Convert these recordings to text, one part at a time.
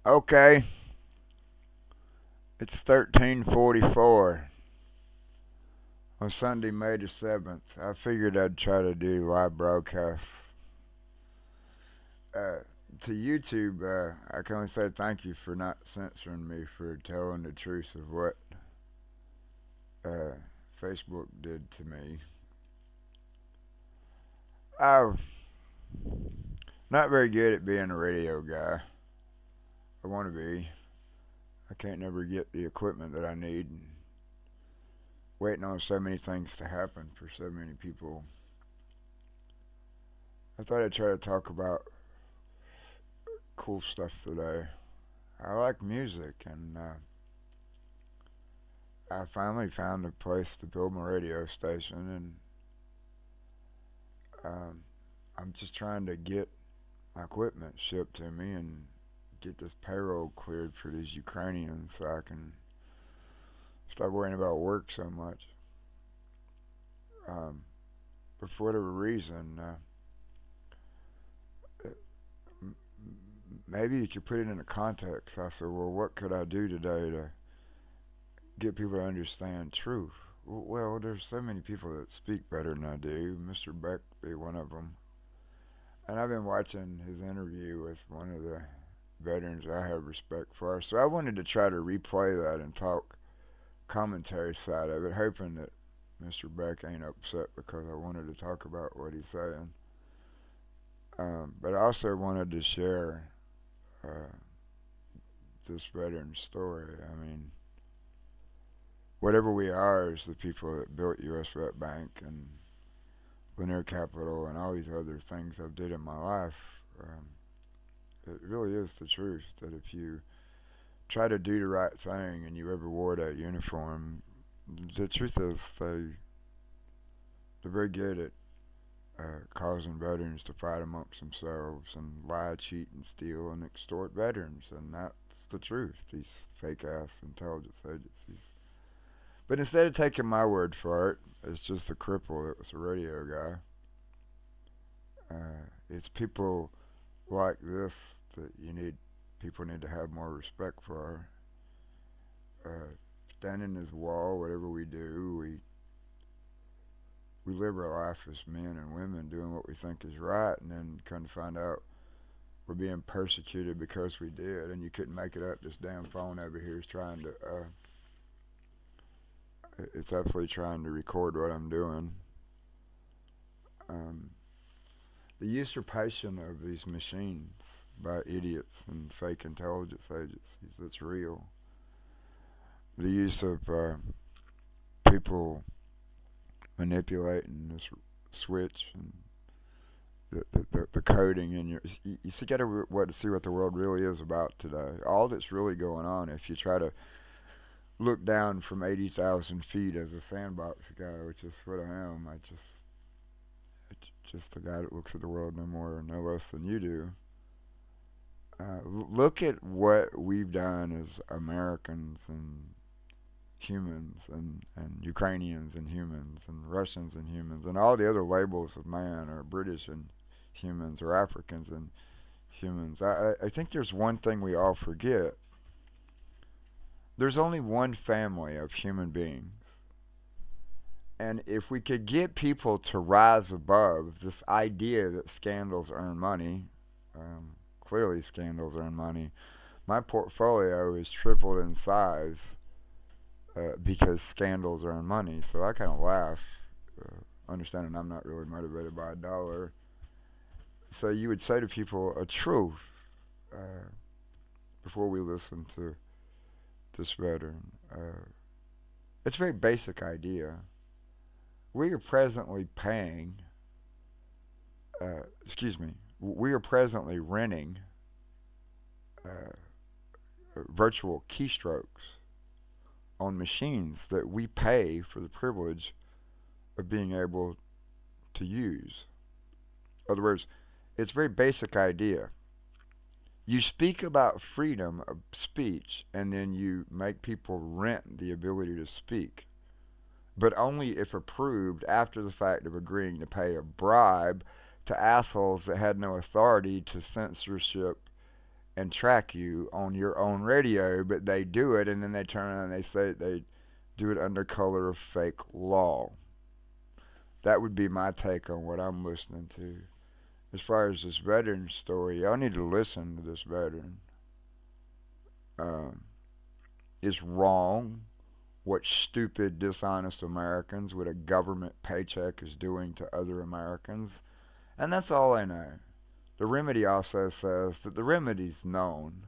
Okay, it's 13:44 on Sunday, May the 7th. I figured I'd try to do live broadcasts. Uh, to YouTube, I can only say thank you for not censoring me for telling the truth of what uh, Facebook did to me. I'm not very good at being a radio guy. I want to be. I can't never get the equipment that I need, and waiting on so many things to happen for so many people. I thought I'd try to talk about cool stuff today. I like music, and I finally found a place to build my radio station, and I'm just trying to get my equipment shipped to me and get this payroll cleared for these Ukrainians so I can stop worrying about work so much. Um, but for whatever reason, maybe you could put it into context. I said, well, what could I do today to get people to understand truth? Well, there's so many people that speak better than I do. Mr. Beck be one of them. And I've been watching his interview with one of the veterans I have respect for. So I wanted to try to replay that and talk commentary side of it, hoping that Mr. Beck ain't upset because I wanted to talk about what he's saying. But I also wanted to share uh, this veteran's story. I mean, whatever we are as the people that built U.S. Vet Bank and Lanier Capital and all these other things I've did in my life, it really is the truth that if you try to do the right thing and you ever wore that uniform, the truth is they're very good at causing veterans to fight amongst themselves and lie, cheat, and steal and extort veterans, and that's the truth. These fake ass intelligence agencies. But instead of taking my word for it, it's just a cripple that was a radio guy. It's people like this that people need to have more respect for. Uh, Standing as wall, whatever we do, we live our life as men and women doing what we think is right, and then come to find out we're being persecuted because we did, and you couldn't make it up. This damn phone over here is trying to, it's absolutely trying to record what I'm doing. Um, the usurpation of these machines by idiots and fake intelligence agencies, that's real. The use of people manipulating this switch and the coding in your you see got to what to see what the world really is about today. All that's really going on, if you try to look down from 80,000 feet as a sandbox guy, which is what I am. Just the guy that looks at the world no more or no less than you do. Look at what we've done as Americans and humans and Ukrainians and humans and Russians and humans and all the other labels of man or British and humans or Africans and humans. I think there's one thing we all forget. There's only one family of human beings. And if we could get people to rise above this idea that scandals earn money, clearly scandals earn money. My portfolio is tripled in size because scandals earn money. So I kind of laugh, understanding I'm not really motivated by a dollar. So you would say to people a truth uh, before we listen to this veteran. It's a very basic idea. We are presently paying, excuse me, we are presently renting uh, virtual keystrokes on machines that we pay for the privilege of being able to use. In other words, it's a very basic idea. You speak about freedom of speech and then you make people rent the ability to speak, but only if approved after the fact of agreeing to pay a bribe to assholes that had no authority to censorship and track you on your own radio, but they do it and then they turn around and they say they do it under color of fake law. That would be my take on what I'm listening to. As far as this veteran story, y'all need to listen to this veteran. Um, it's wrong what stupid, dishonest Americans with a government paycheck is doing to other Americans, and that's all I know. The remedy also says that the remedy's known.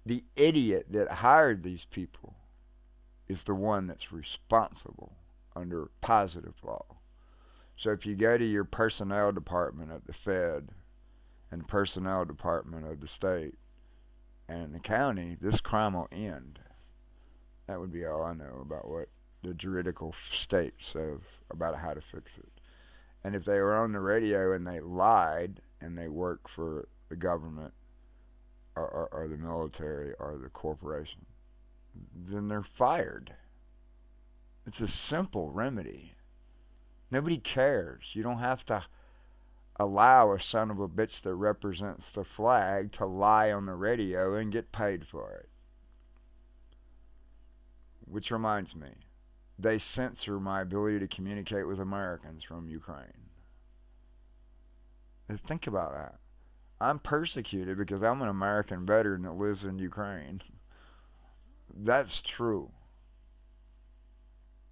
The idiot that hired these people is the one that's responsible under positive law. So if you go to your personnel department at the Fed and the personnel department of the state and the county, this crime will end. That would be all I know about what the juridical state says about how to fix it. And if they were on the radio and they lied and they work for the government or the military or the corporation, then they're fired. It's a simple remedy. Nobody cares. You don't have to allow a son of a bitch that represents the flag to lie on the radio and get paid for it. Which reminds me, they censor my ability to communicate with Americans from Ukraine. Think about that. I'm persecuted because I'm an American veteran that lives in Ukraine. That's true.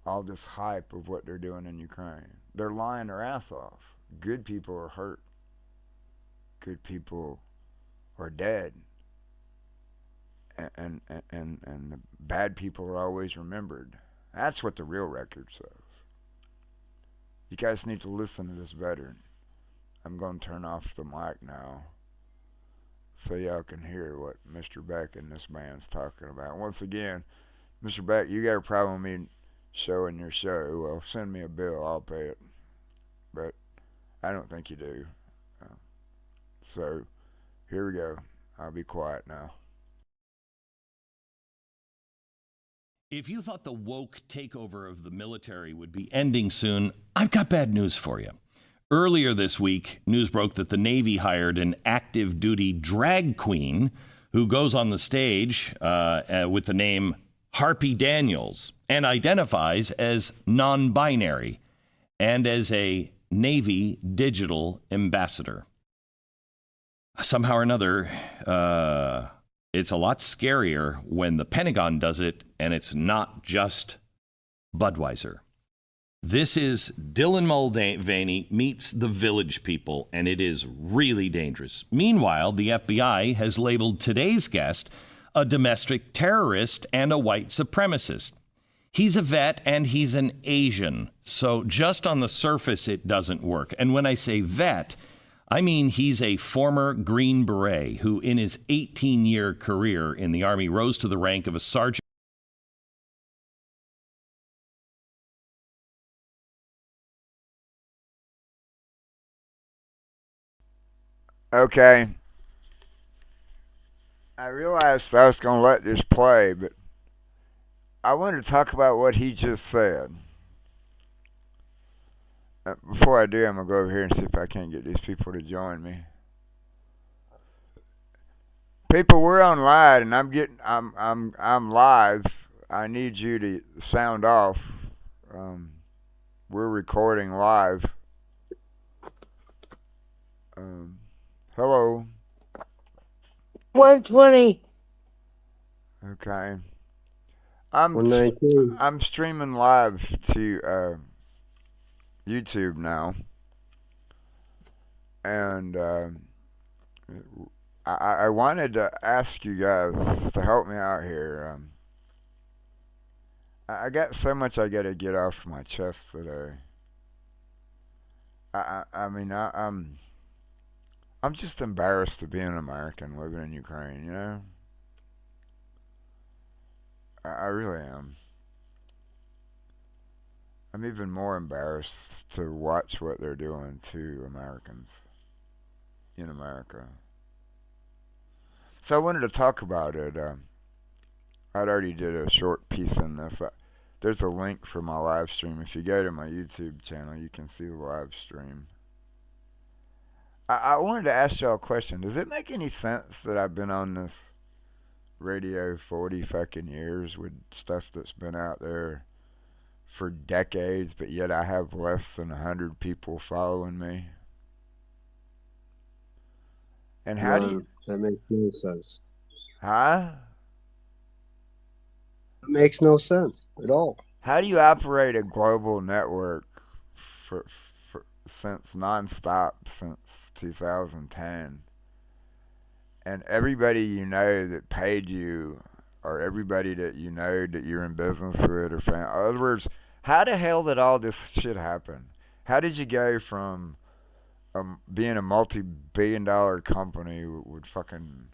All this hype of what they're doing in Ukraine. They're lying their ass off. Good people are hurt. Good people are dead. And the bad people are always remembered. That's what the real record says. You guys need to listen to this veteran. I'm going to turn off the mic now so y'all can hear what Mr. Beck and this man's talking about. Once again, Mr. Beck, you got a problem with me showing your show? Well, send me a bill. I'll pay it. But I don't think you do. So here we go. I'll be quiet now. If you thought the woke takeover of the military would be ending soon, I've got bad news for you. Earlier this week, news broke that the Navy hired an active duty drag queen who goes on the stage with the name Harpy Daniels and identifies as non-binary and as a Navy digital ambassador. Somehow or another, it's a lot scarier when the Pentagon does it and it's not just Budweiser. This is Dylan Mulvaney meets the Village People, and it is really dangerous. Meanwhile, the FBI has labeled today's guest a domestic terrorist and a white supremacist. He's a vet and he's an Asian, so just on the surface it doesn't work. And when I say vet, I mean he's a former Green Beret who in his 18-year career in the Army rose to the rank of a sergeant. Okay. I realized I was going to let this play, but I wanted to talk about what he just said. Before I do, I'm going to go over here and see if I can't get these people to join me. People, we're on live, and I'm live. I need you to sound off. We're recording live. Hello. 120. Okay. 119. I'm streaming live to YouTube now, and I wanted to ask you guys to help me out here. I got so much I got to get off my chest today. I'm just embarrassed to be an American living in Ukraine, you know? I really am. I'm even more embarrassed to watch what they're doing to Americans in America. So I wanted to talk about it. I'd already did a short piece on this. There's a link for my live stream. If you go to my YouTube channel, you can see the live stream. I wanted to ask y'all a question. Does it make any sense that I've been on this radio 40 fucking years with stuff that's been out there for decades, but yet I have less than 100 people following me? And how do you. No, that makes no sense. Huh? It makes no sense at all. How do you operate a global network for, since nonstop since 2010? And everybody you know that paid you, or everybody that you know that you're in business with, or family. In other words, how the hell did all this shit happen? How did you go from being a multi-billion-dollar company with fucking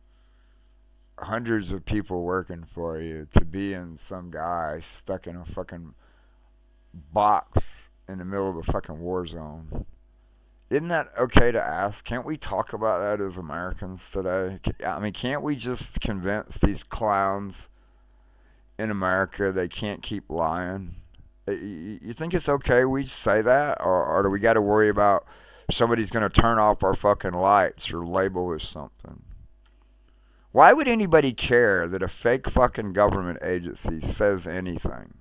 hundreds of people working for you to being some guy stuck in a fucking box in the middle of a fucking war zone? Isn't that okay to ask? Can't we talk about that as Americans today? I mean, can't we just convince these clowns in America they can't keep lying? You think it's okay we say that? Or do we got to worry about somebody's going to turn off our fucking lights or label us something? Why would anybody care that a fake fucking government agency says anything?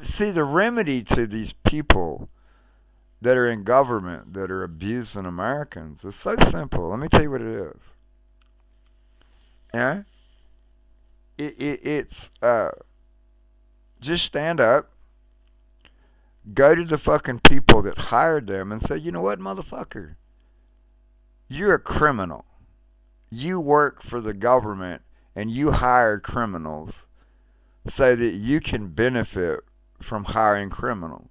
See, the remedy to these people that are in government that are abusing Americans is so simple. Let me tell you what it is. Yeah? It's just stand up, go to the fucking people that hired them and say, you know what, motherfucker? You're a criminal. You work for the government and you hire criminals so that you can benefit from hiring criminals.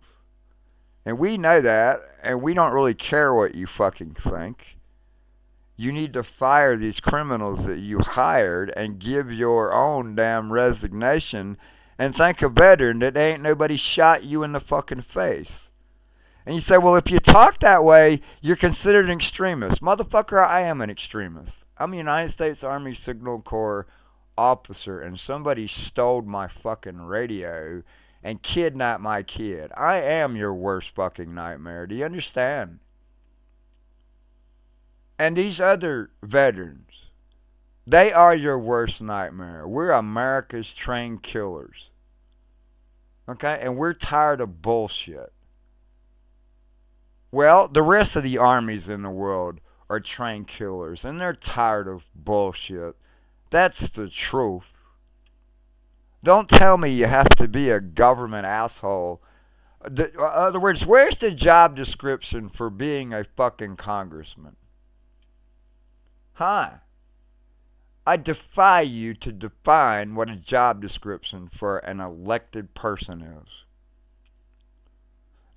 And we know that, and we don't really care what you fucking think. You need to fire these criminals that you hired and give your own damn resignation and thank a veteran that ain't nobody shot you in the fucking face. And you say, well, if you talk that way, you're considered an extremist. Motherfucker, I am an extremist. I'm a United States Army Signal Corps officer, and somebody stole my fucking radio and kidnapped my kid. I am your worst fucking nightmare. Do you understand? And these other veterans, they are your worst nightmare. We're America's trained killers. Okay? And we're tired of bullshit. Well, the rest of the armies in the world are trained killers, and they're tired of bullshit. That's the truth. Don't tell me you have to be a government asshole. In other words, where's the job description for being a fucking congressman? Huh? I defy you to define what a job description for an elected person is.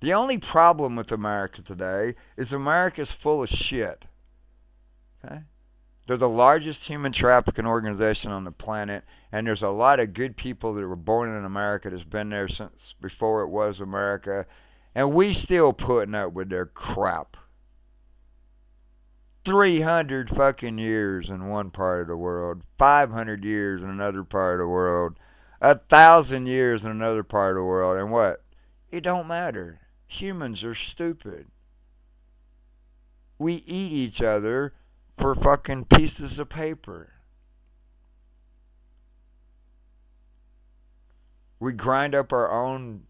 The only problem with America today is America's full of shit. Okay? They're the largest human trafficking organization on the planet, and there's a lot of good people that were born in America that's been there since before it was America, and we still putting up with their crap. 300 fucking years in one part of the world, 500 years in another part of the world, 1,000 years in another part of the world, and what? It don't matter. Humans are stupid. We eat each other for fucking pieces of paper. We grind up our own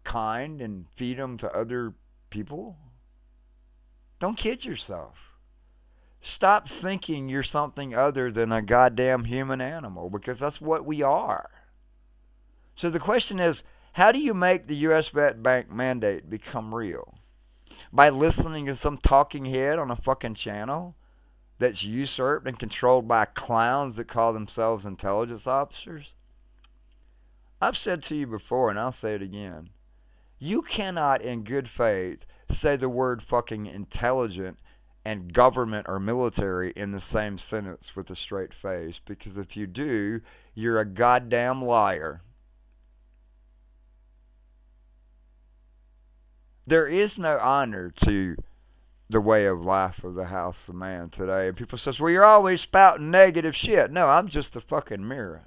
kind and feed them to other people. Don't kid yourself. Stop thinking you're something other than a goddamn human animal, because that's what we are. So the question is, how do you make the U.S. Vet Bank mandate become real? By listening to some talking head on a fucking channel that's usurped and controlled by clowns that call themselves intelligence officers? I've said to you before, and I'll say it again. You cannot, in good faith, say the word fucking intelligent and government or military in the same sentence with a straight face, because if you do, you're a goddamn liar. There is no honor to the way of life of the House of Man today. And people says, well, you're always spouting negative shit. No, I'm just a fucking mirror.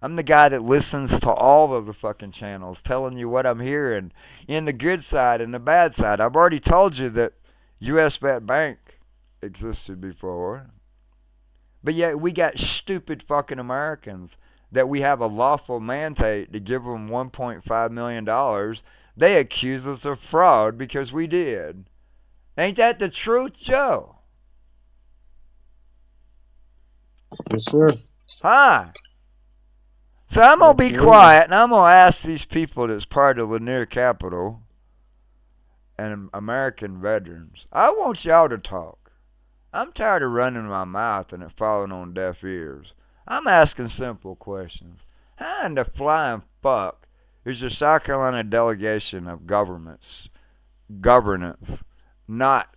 I'm the guy that listens to all of the fucking channels, telling you what I'm hearing in the good side and the bad side. I've already told you that U.S. Bank existed before. But yet we got stupid fucking Americans that we have a lawful mandate to give them $1.5 million. They accuse us of fraud because we did. Ain't that the truth, Joe? Yes, sir. Huh? So I'm going to be Absolutely. quiet and I'm going to ask these people that's part of Lanier Capital and American veterans. I want y'all to talk. I'm tired of running my mouth and it falling on deaf ears. I'm asking simple questions. How in the flying fuck is the South Carolina delegation of governance not?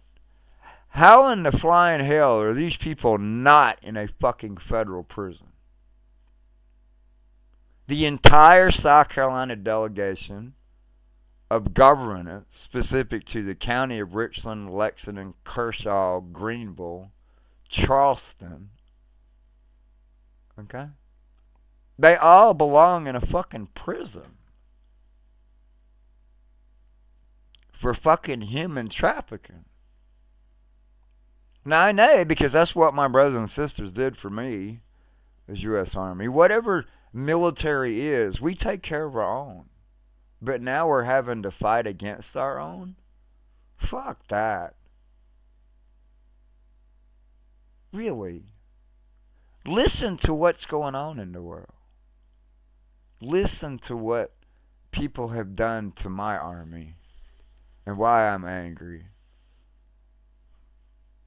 How in the flying hell are these people not in a fucking federal prison? The entire South Carolina delegation of governance, specific to the county of Richland, Lexington, Kershaw, Greenville, Charleston, okay? They all belong in a fucking prison for fucking human trafficking. Now I know because that's what my brothers and sisters did for me as U.S. Army. Whatever military is, we take care of our own. But now we're having to fight against our own? Fuck that. Really. Listen to what's going on in the world. Listen to what people have done to my army and why I'm angry.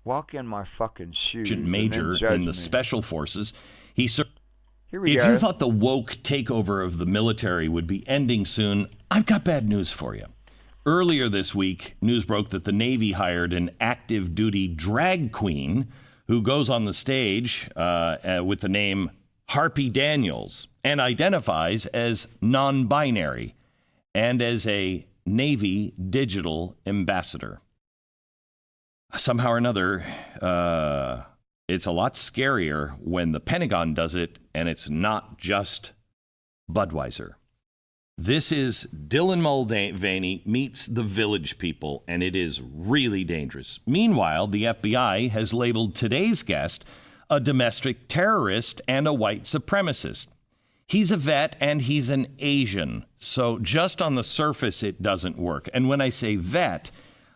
Walk in my fucking shoes. Major and then judge in the me. special forces. Here we If go. you thought the woke takeover of the military would be ending soon, I've got bad news for you. Earlier this week, news broke that the Navy hired an active duty drag queen who goes on the stage with the name Harpy Daniels and identifies as non-binary and as a Navy digital ambassador. Somehow or another, it's a lot scarier when the Pentagon does it and it's not just Budweiser. This is Dylan Mulvaney meets the Village People, and it is really dangerous. Meanwhile, the FBI has labeled today's guest a domestic terrorist and a white supremacist. He's a vet and he's an Asian, so just on the surface it doesn't work. And when I say vet,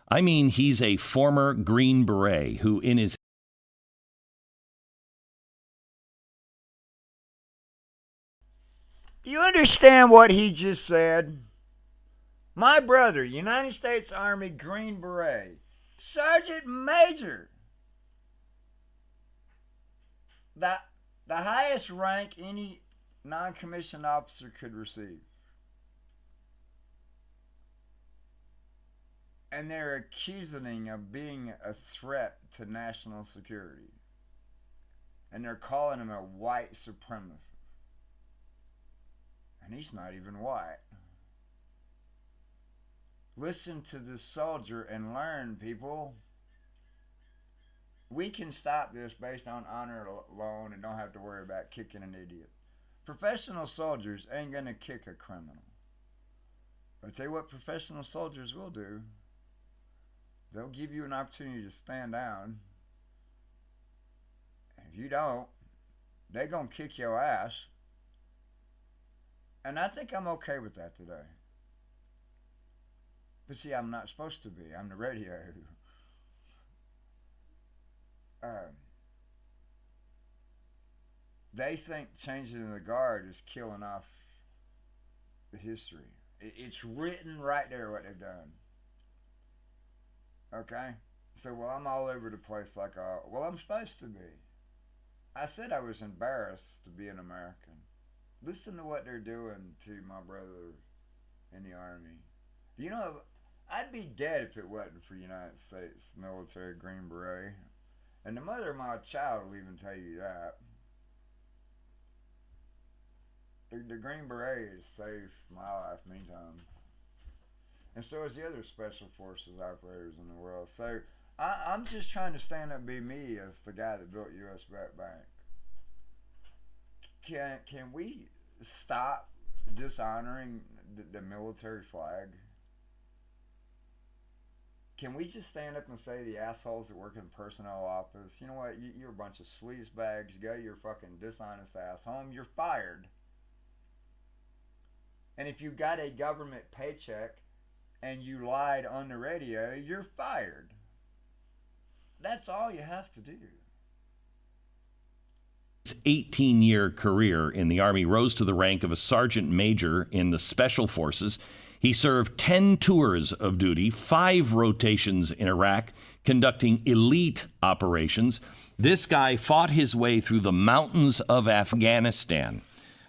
I mean he's a former Green Beret who in his You understand what he just said? My brother, United States Army Green Beret, Sergeant Major, the highest rank any non-commissioned officer could receive. And they're accusing him of being a threat to national security. And they're calling him a white supremacist. And he's not even white. Listen to this soldier and learn, people. We can stop this based on honor alone and don't have to worry about kicking an idiot. Professional soldiers ain't going to kick a criminal. But I'll tell you what professional soldiers will do. They'll give you an opportunity to stand down. And if you don't, they're going to kick your ass. And I think I'm okay with that today. But see, I'm not supposed to be. I'm the radio. They think changing the guard is killing off the history. It's written right there what they've done. Okay? So, well, I'm all over the place like, well, I'm supposed to be. I said I was embarrassed to be an American. Listen to what they're doing to my brother in the Army. You know, I'd be dead if it wasn't for United States military Green Beret. And the mother of my child will even tell you that. The Green Beret has saved my life many times. And so is the other special forces operators in the world. So I'm just trying to stand up and be me as the guy that built U.S. Bank. Can we stop dishonoring the military flag? Can we just stand up and say the assholes that work in personnel office, you know what, you're a bunch of sleazebags, go to your fucking dishonest ass home, you're fired. And if you got a government paycheck and you lied on the radio, you're fired. That's all you have to do. His 18-year career in the Army rose to the rank of a sergeant major in the Special Forces. He served 10 tours of duty, 5 rotations in Iraq, conducting elite operations. This guy fought his way through the mountains of Afghanistan.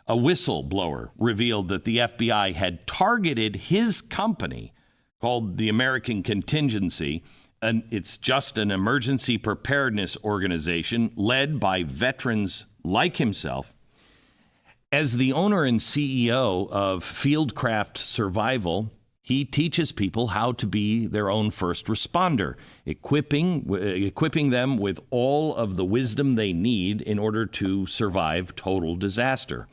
A whistleblower revealed that the FBI had targeted his company, called the American Contingency, and it's just an emergency preparedness organization led by veterans like himself. As the owner and CEO of Fieldcraft Survival, he teaches people how to be their own first responder, equipping them with all of the wisdom they need in order to survive total disaster.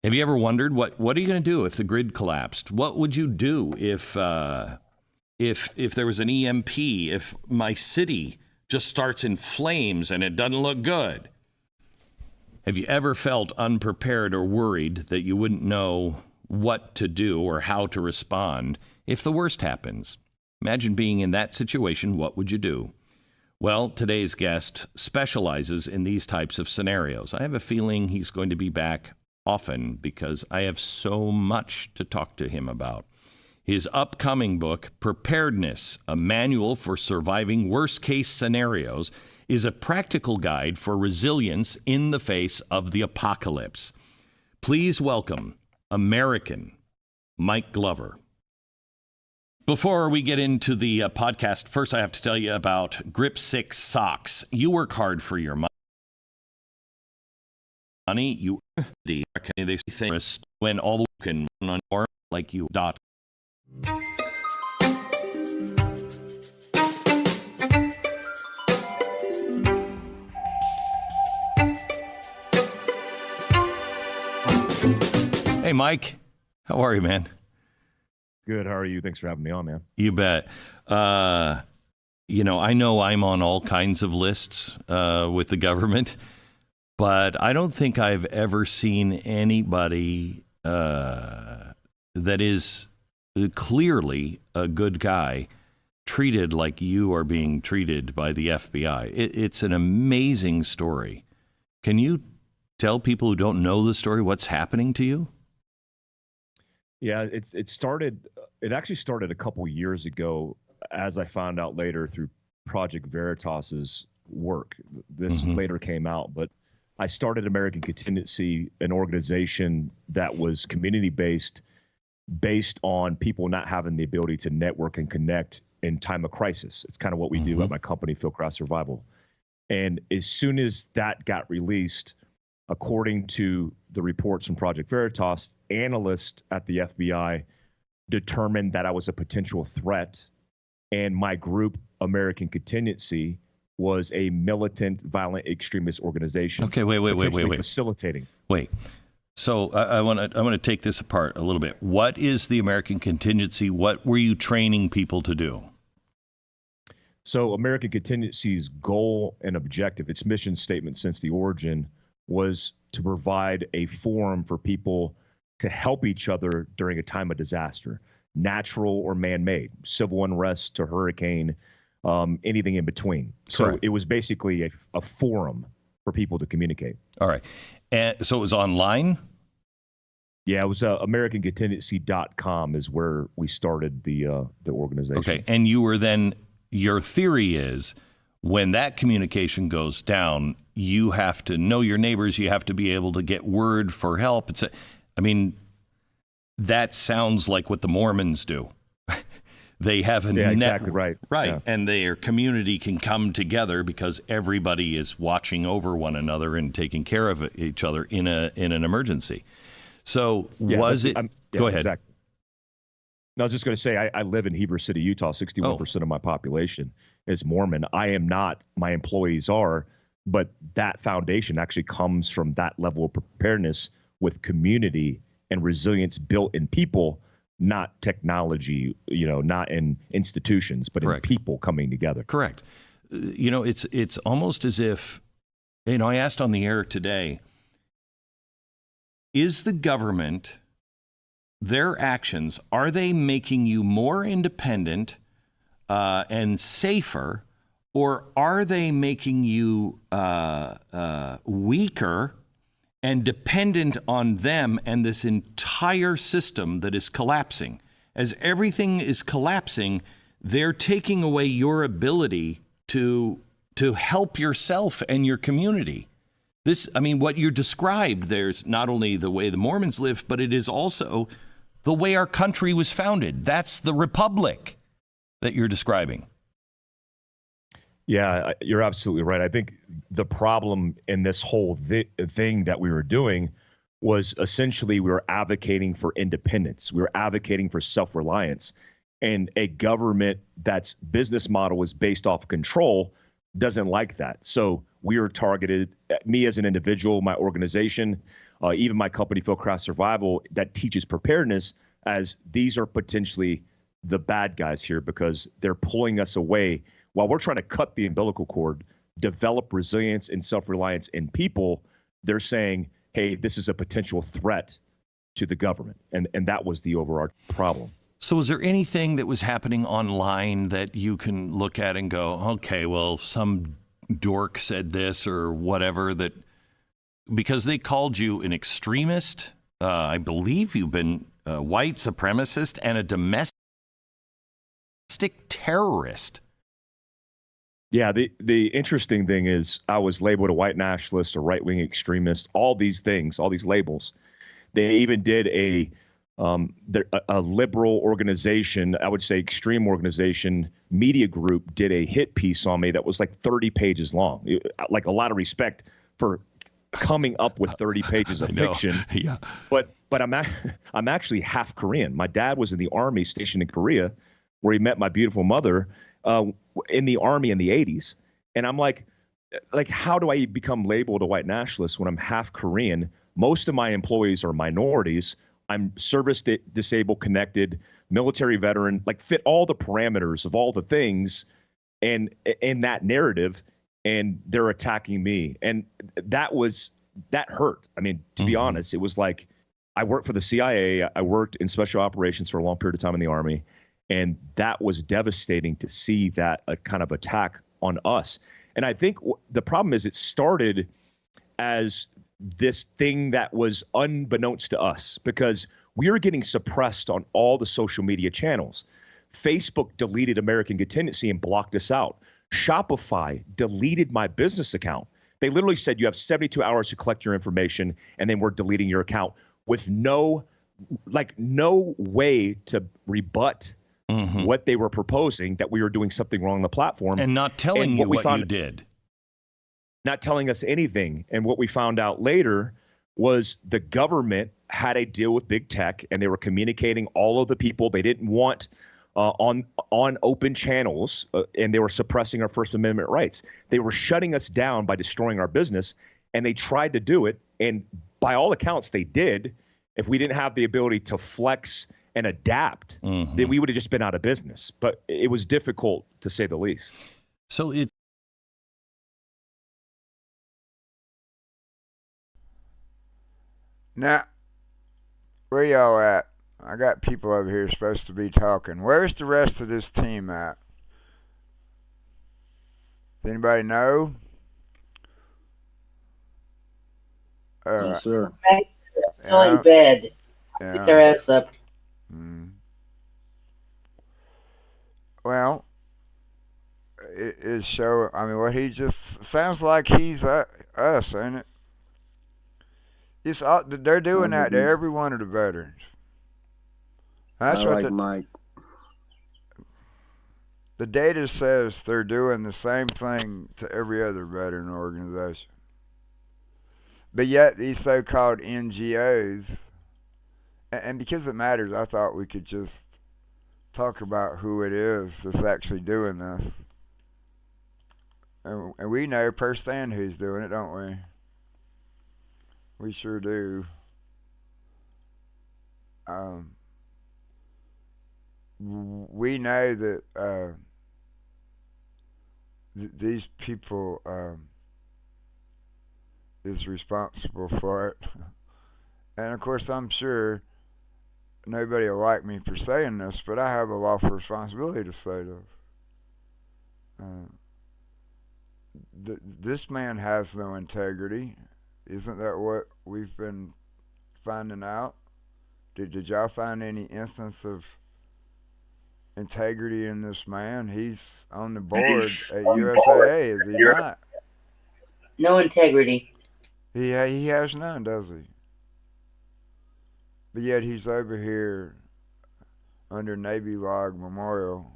Have you ever wondered what are you going to do if the grid collapsed? What would you do if there was an EMP, if my city just starts in flames and it doesn't look good? Have you ever felt unprepared or worried that you wouldn't know what to do or how to respond if the worst happens? Imagine being in that situation. What would you do? Well, today's guest specializes in these types of scenarios. I have a feeling he's going to be back often because I have so much to talk to him about. His upcoming book, Preparedness, a Manual for Surviving Worst-Case Scenarios, is a practical guide for resilience in the face of the apocalypse. Please welcome American Mike Glover. Before we get into the podcast, first I have to tell you about Grip 6 socks. You work hard for your money. You they think when all the can run on like you. Hey, Mike. How are you, man? Good. How are you? Thanks for having me on, man. You bet. I know I'm on all kinds of lists with the government, but I don't think I've ever seen anybody that is clearly a good guy treated like you are being treated by the FBI. It's an amazing story. Can you tell people who don't know the story what's happening to you? Yeah, it actually started a couple years ago, as I found out later through Project Veritas's work. This later came out, but I started American Contingency, an organization that was community-based, based on people not having the ability to network and connect in time of crisis. It's kind of what we do at my company, Fieldcraft Survival. And as soon as that got released, according to the reports from Project Veritas, analysts at the FBI determined that I was a potential threat, and my group, American Contingency, was a militant, violent extremist organization. Okay, wait. Facilitating. Wait. So I want to take this apart a little bit. What is the American Contingency? What were you training people to do? So American Contingency's goal and objective, its mission statement since the origin, was to provide a forum for people to help each other during a time of disaster, natural or man-made, civil unrest to hurricane, anything in between. Correct. So it was basically a forum for people to communicate. All right. And so it was online? Yeah, it was AmericanContingency.com is where we started the organization. Okay. And you were then, your theory is when that communication goes down, you have to know your neighbors. You have to be able to get word for help. That sounds like what the Mormons do. They have a exactly right. Yeah. And their community can come together because everybody is watching over one another and taking care of each other in an emergency. So go ahead. Exactly. No, I was just going to say, I live in Heber City, Utah. 61% of my population is Mormon. I am not. My employees are. But that foundation actually comes from that level of preparedness with community and resilience built in people, not technology, not in institutions, but Correct. in people coming together. Correct. It's almost as if, I asked on the air today, is the government, their actions, are they making you more independent and safer, or are they making you weaker and dependent on them and this entire system that is collapsing? As everything is collapsing, they're taking away your ability to help yourself and your community. What you described, there's not only the way the Mormons live, but it is also the way our country was founded. That's the republic that you're describing. Yeah, you're absolutely right. I think the problem in this whole thing that we were doing was essentially we were advocating for independence. We were advocating for self-reliance. And a government that's business model is based off control doesn't like that. So we are targeted, me as an individual, my organization, even my company, Fieldcraft Survival, that teaches preparedness, as these are potentially the bad guys here because they're pulling us away while we're trying to cut the umbilical cord, develop resilience and self-reliance in people. They're saying, hey, this is a potential threat to the government. And that was the overarching problem. So is there anything that was happening online that you can look at and go, okay, well, some dork said this or whatever, that because they called you an extremist, I believe you've been a white supremacist and a domestic terrorist. Yeah, the interesting thing is I was labeled a white nationalist, a right-wing extremist, all these things, all these labels. They even did a liberal organization, I would say extreme organization, media group, did a hit piece on me that was like 30 pages long. Like, a lot of respect for coming up with 30 pages of fiction. Yeah. But I'm actually half Korean. My dad was in the army stationed in Korea, where he met my beautiful mother in the army in the 80s. And I'm like, how do I become labeled a white nationalist when I'm half Korean? Most of my employees are minorities. I'm service disabled, connected, military veteran, fit all the parameters of all the things and in that narrative, and they're attacking me. And that hurt. I mean, to be honest, it was like, I worked for the CIA. I worked in special operations for a long period of time in the Army. And that was devastating to see that kind of attack on us. And I think the problem is it started as this thing that was unbeknownst to us because we were getting suppressed on all the social media channels. Facebook deleted American Contingency and blocked us out. Shopify deleted my business account. They literally said you have 72 hours to collect your information, and then we're deleting your account with no way to rebut what they were proposing, that we were doing something wrong on the platform. And not telling you what you did. Not telling us anything. And what we found out later was the government had a deal with big tech, and they were communicating all of the people they didn't want on open channels, and they were suppressing our First Amendment rights. They were shutting us down by destroying our business, and they tried to do it. And by all accounts, they did. If we didn't have the ability to flex and adapt, then we would have just been out of business. But it was difficult, to say the least. So it. Now, where y'all at? I got people over here supposed to be talking. Where's the rest of this team at? Does anybody know? Yes, sir. Still in bed. Get their ass up. Well, it is show. I mean, what he just sounds like he's us, ain't it? It's they're doing that to every one of the veterans. That's I what like Mike. the data says. They're doing the same thing to every other veteran organization. But yet these so-called NGOs, and because it matters, I thought we could just talk about who it is that's actually doing this. And we know firsthand who's doing it, don't we? We sure do. um, we know that these people is responsible for it. And of course, I'm sure nobody will like me for saying this, but I have a lawful responsibility to say this. This man has no integrity. Isn't that what we've been finding out? Did y'all find any instance of integrity in this man? He's on the board at USAA, is he not? No integrity. He has none, does he? But yet he's over here under Navy Log Memorial.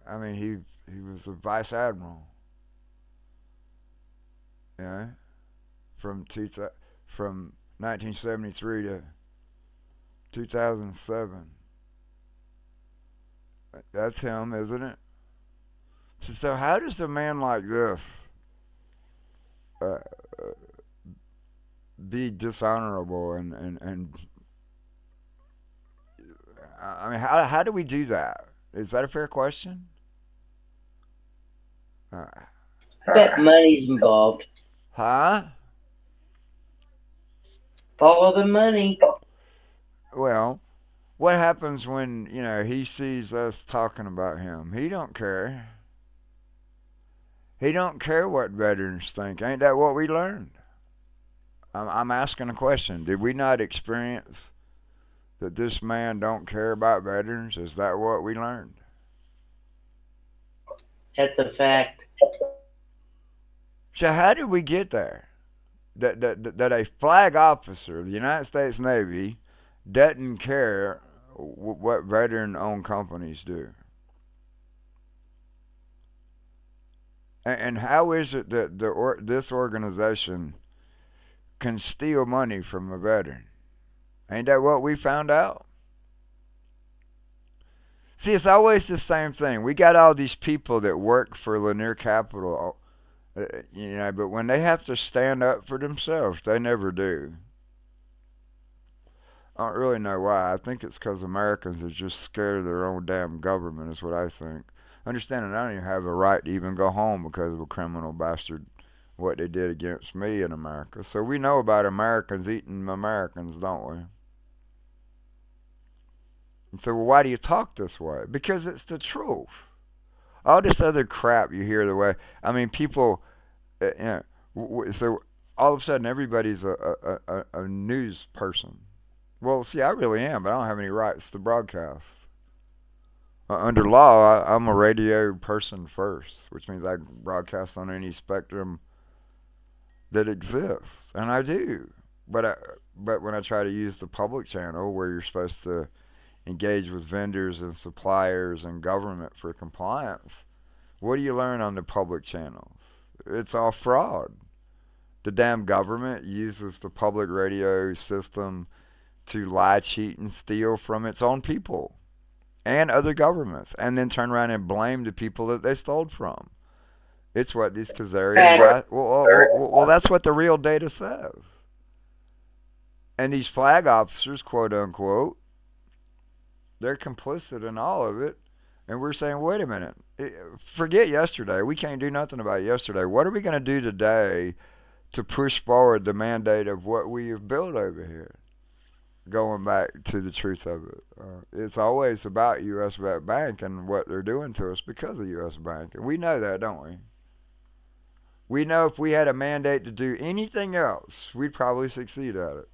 I mean, he was a vice admiral. Yeah, from 1973 to 2007. That's him, isn't it? So how does a man like this be dishonorable and I mean, how do we do that? Is that a fair question? I bet money's involved. Huh? Follow the money. Well, what happens when, he sees us talking about him? He don't care. He don't care what veterans think. Ain't that what we learned? I'm asking a question. Did we not experience that this man don't care about veterans? Is that what we learned? That's a fact. So how did we get there? That a flag officer of the United States Navy doesn't care what veteran-owned companies do? And how is it that this organization can steal money from a veteran? Ain't that what we found out? See, it's always the same thing. We got all these people that work for Lanier Capital, but when they have to stand up for themselves, they never do. I don't really know why. I think it's because Americans are just scared of their own damn government, is what I think. Understanding I don't even have a right to even go home because of a criminal bastard, what they did against me in America. So we know about Americans eating Americans, don't we? And so, well, why do you talk this way? Because it's the truth. All this other crap you hear the way, I mean, people, so all of a sudden everybody's a news person. Well, see, I really am, but I don't have any rights to broadcast. Under law, I'm a radio person first, which means I broadcast on any spectrum that exists, and I do. But when I try to use the public channel, where you're supposed to engage with vendors and suppliers and government for compliance, what do you learn on the public channels? It's all fraud. The damn government uses the public radio system to lie, cheat, and steal from its own people and other governments, and then turn around and blame the people that they stole from. It's what these Khazarians... Well, that's what the real data says. And these flag officers, quote unquote, they're complicit in all of it. And we're saying, wait a minute, forget yesterday. We can't do nothing about yesterday. What are we going to do today to push forward the mandate of what we have built over here? Going back to the truth of it. It's always about U.S. Bank and what they're doing to us because of U.S. Bank. And we know that, don't we? We know if we had a mandate to do anything else, we'd probably succeed at it.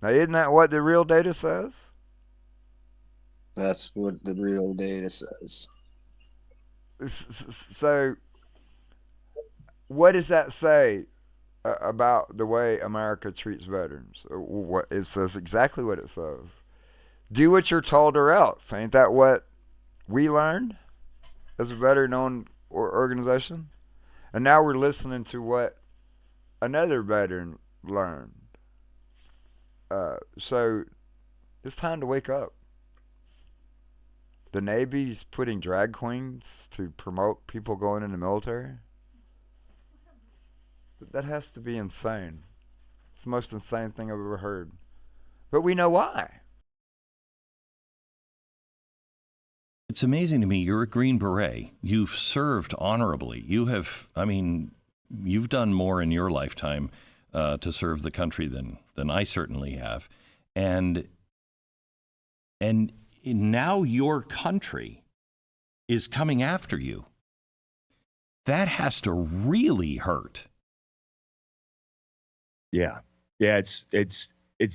Now, isn't that what the real data says? That's what the real data says. So, what does that say about the way America treats veterans? What it says exactly what it says. Do what you're told or else. Ain't that what we learned as a veteran-owned organization? And now we're listening to what another veteran learned. So it's time to wake up. The Navy's putting drag queens to promote people going in the military. That has to be insane. It's the most insane thing I've ever heard. But we know why. It's amazing to me. You're a Green Beret. You've served honorably. You've done more in your lifetime to serve the country than I certainly have. And now your country is coming after you. That has to really hurt. Yeah, it's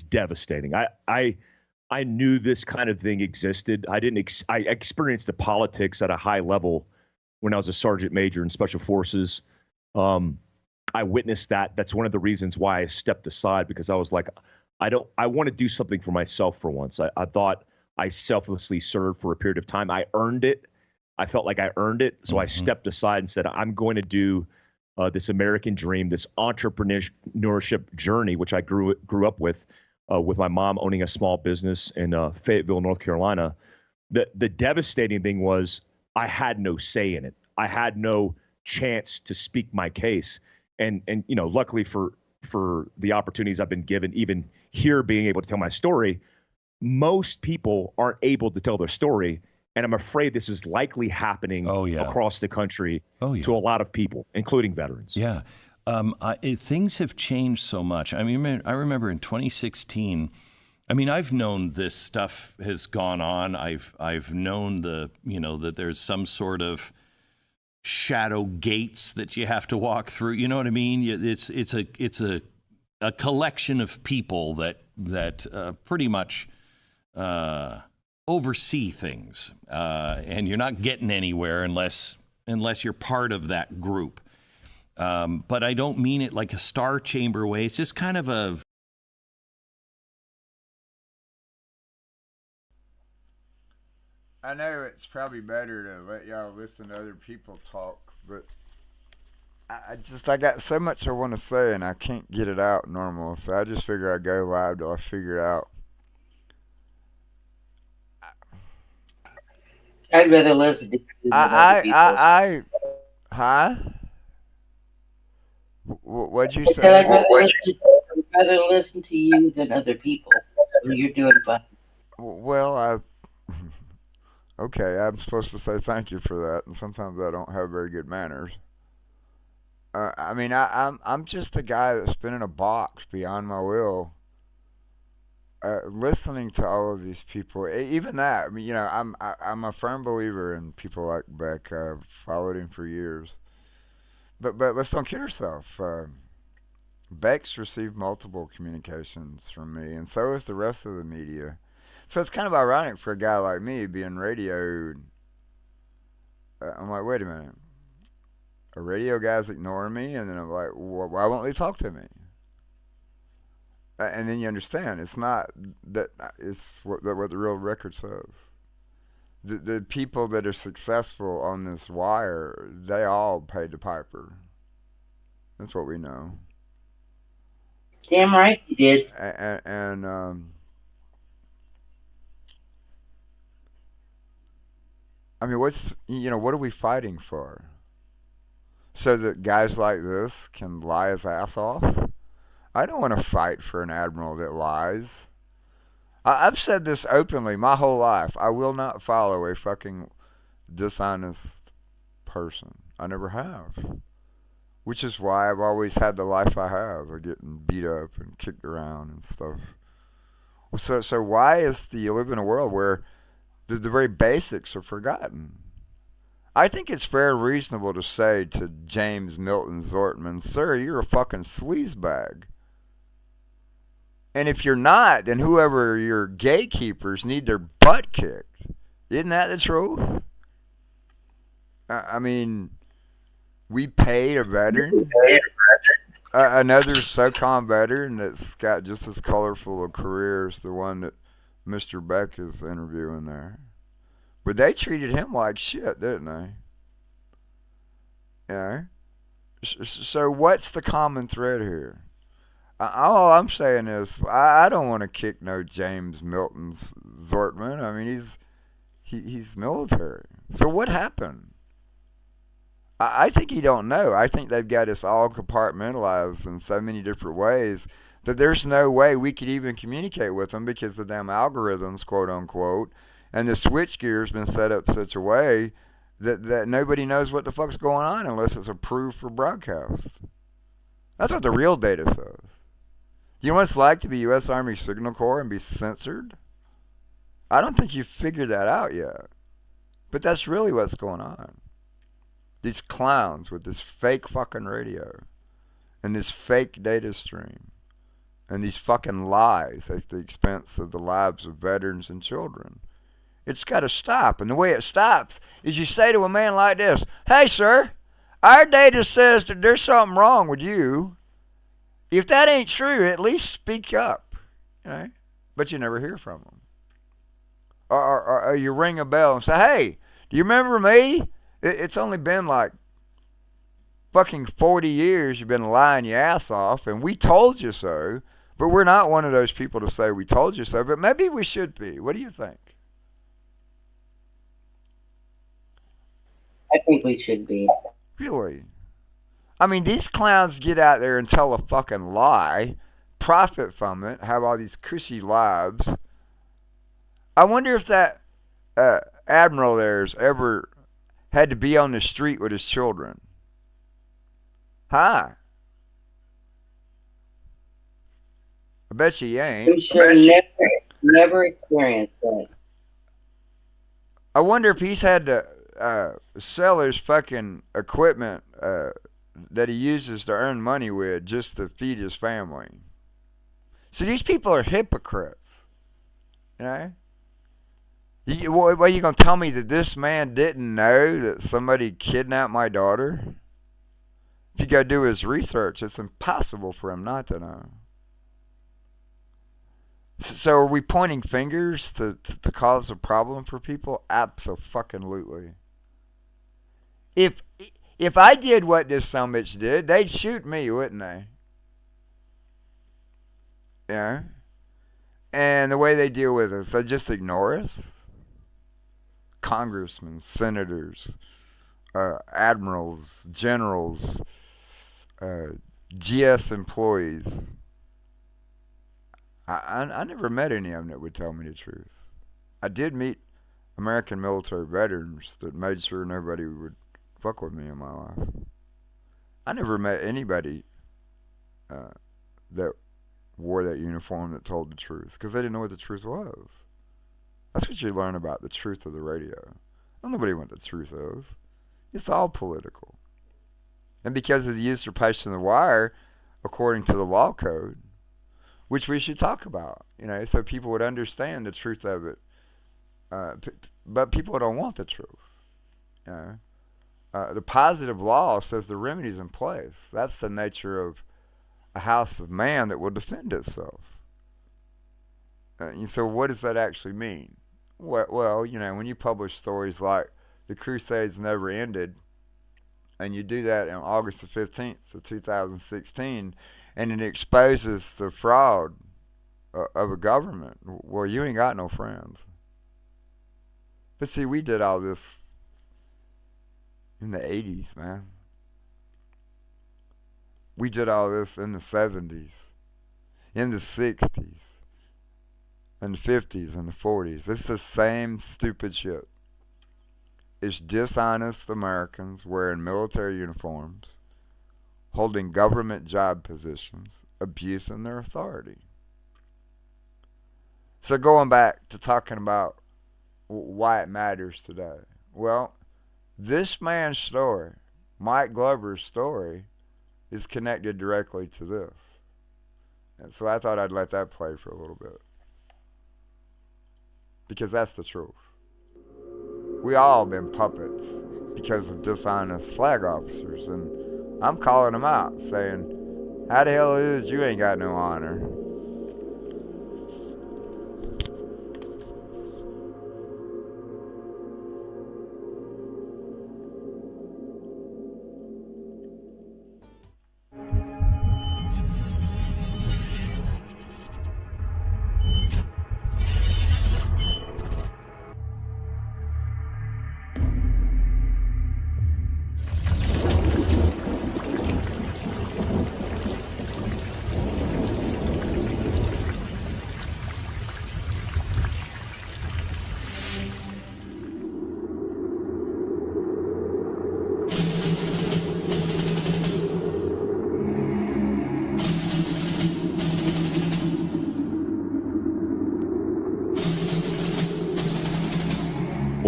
devastating. I knew this kind of thing existed. I experienced the politics at a high level when I was a sergeant major in Special Forces. I witnessed that. That's one of the reasons why I stepped aside, because I was like, I want to do something for myself for once. I thought I selflessly served for a period of time. I earned it. I felt like I earned it. So I stepped aside and said, I'm going to do this American dream, this entrepreneurship journey, which I grew up with my mom owning a small business in Fayetteville, North Carolina. The devastating thing was I had no say in it. I had no chance to speak my case. And luckily for the opportunities I've been given, even here being able to tell my story, most people aren't able to tell their story. And I'm afraid this is likely happening across the country to a lot of people, including veterans. Yeah. Things have changed so much. I remember in 2016, I've known this stuff has gone on. I've known that there's some sort of shadow gates that you have to walk through. You know what I mean? It's a collection of people that pretty much oversee things, and you're not getting anywhere unless you're part of that group. But I don't mean it like a star chamber way. It's just kind of a... I know it's probably better to let y'all listen to other people talk, but I got so much I want to say and I can't get it out normal, so I just figure I'd go live till I figure it out. I'd rather listen to you than other people. Huh? What'd you I say? said I'd rather listen to you than other people. You're doing fine. Well, okay, I'm supposed to say thank you for that, and sometimes I don't have very good manners. I'm just a guy that's been in a box beyond my will. Listening to all of these people, even that. I'm a firm believer in people like Beck. I've followed him for years. But let's don't kid ourselves. Beck's received multiple communications from me, and so has the rest of the media. So it's kind of ironic for a guy like me being radioed. I'm like, wait a minute. A radio guy's ignoring me, and then I'm like, why won't they talk to me? And then you understand, it's not that, it's what the real record says. The people that are successful on this wire, they all paid the piper. That's what we know. Damn right you did. And what are we fighting for? So that guys like this can lie his ass off? I don't want to fight for an admiral that lies. I've said this openly my whole life. I will not follow a fucking dishonest person. I never have. Which is why I've always had the life I have of getting beat up and kicked around and stuff. So why do you live in a world where the very basics are forgotten? I think it's very reasonable to say to James Milton Zortman, sir, you're a fucking sleazebag. And if you're not, then whoever your gatekeepers need their butt kicked. Isn't that the truth? We paid a veteran, another SOCOM veteran that's got just as colorful a career as the one that Mr. Beck is interviewing there. But they treated him like shit, didn't they? Yeah. So what's the common thread here? All I'm saying is I don't want to kick no James Milton Zortman. He's military. So what happened? I think he don't know. I think they've got us all compartmentalized in so many different ways that there's no way we could even communicate with them because the damn algorithms, quote unquote, and the switchgear's been set up such a way that nobody knows what the fuck's going on unless it's approved for broadcast. That's what the real data says. You know what it's like to be U.S. Army Signal Corps and be censored? I don't think you've figured that out yet. But that's really what's going on. These clowns with this fake fucking radio and this fake data stream and these fucking lies at the expense of the lives of veterans and children. It's got to stop. And the way it stops is you say to a man like this, "Hey, sir, our data says that there's something wrong with you. If that ain't true, at least speak up." Okay? But you never hear from them. Or you ring a bell and say, "Hey, do you remember me? It's only been like fucking 40 years you've been lying your ass off, and we told you so." But we're not one of those people to say we told you so, but maybe we should be. What do you think? I think we should be. Really? I mean, these clowns get out there and tell a fucking lie, profit from it, have all these cushy lives. I wonder if that admiral there's ever had to be on the street with his children. Huh? I bet you ain't. I'm sure never experienced that. I wonder if he's had to sell his fucking equipment that he uses to earn money with just to feed his family. So these people are hypocrites. You know? What are you going to tell me that this man didn't know that somebody kidnapped my daughter? If you go do his research, it's impossible for him not to know. So are we pointing fingers to cause a problem for people? Abso-fucking-lutely. If I did what this sumbitch did, they'd shoot me, wouldn't they? Yeah. And the way they deal with us, they just ignore us. Congressmen, senators, admirals, generals, GS employees. I never met any of them that would tell me the truth. I did meet American military veterans that made sure nobody would fuck with me in my life. I never met anybody that wore that uniform that told the truth, because they didn't know what the truth was. That's what you learn about the truth of the radio. Nobody knows what the truth is. It's all political. And because of the usurpation of the wire, according to the law code, which we should talk about, so people would understand the truth of it. But people don't want the truth. The positive law says the remedy's in place. That's the nature of a house of man that will defend itself. So what does that actually mean? Well, when you publish stories like the Crusades Never Ended, and you do that on August the 15th of 2016, and it exposes the fraud of a government, well, you ain't got no friends. But see, we did all this in the 80s, man. We did all this in the 70s, in the 60s, in the 50s, and the 40s. It's the same stupid shit. It's dishonest Americans wearing military uniforms, holding government job positions, abusing their authority. So going back to talking about why it matters today. Well, this man's story, Mike Glover's story, is connected directly to this. And so I thought I'd let that play for a little bit. Because that's the truth. We all been puppets because of dishonest flag officers, and I'm calling them out, saying, how the hell is it you ain't got no honor?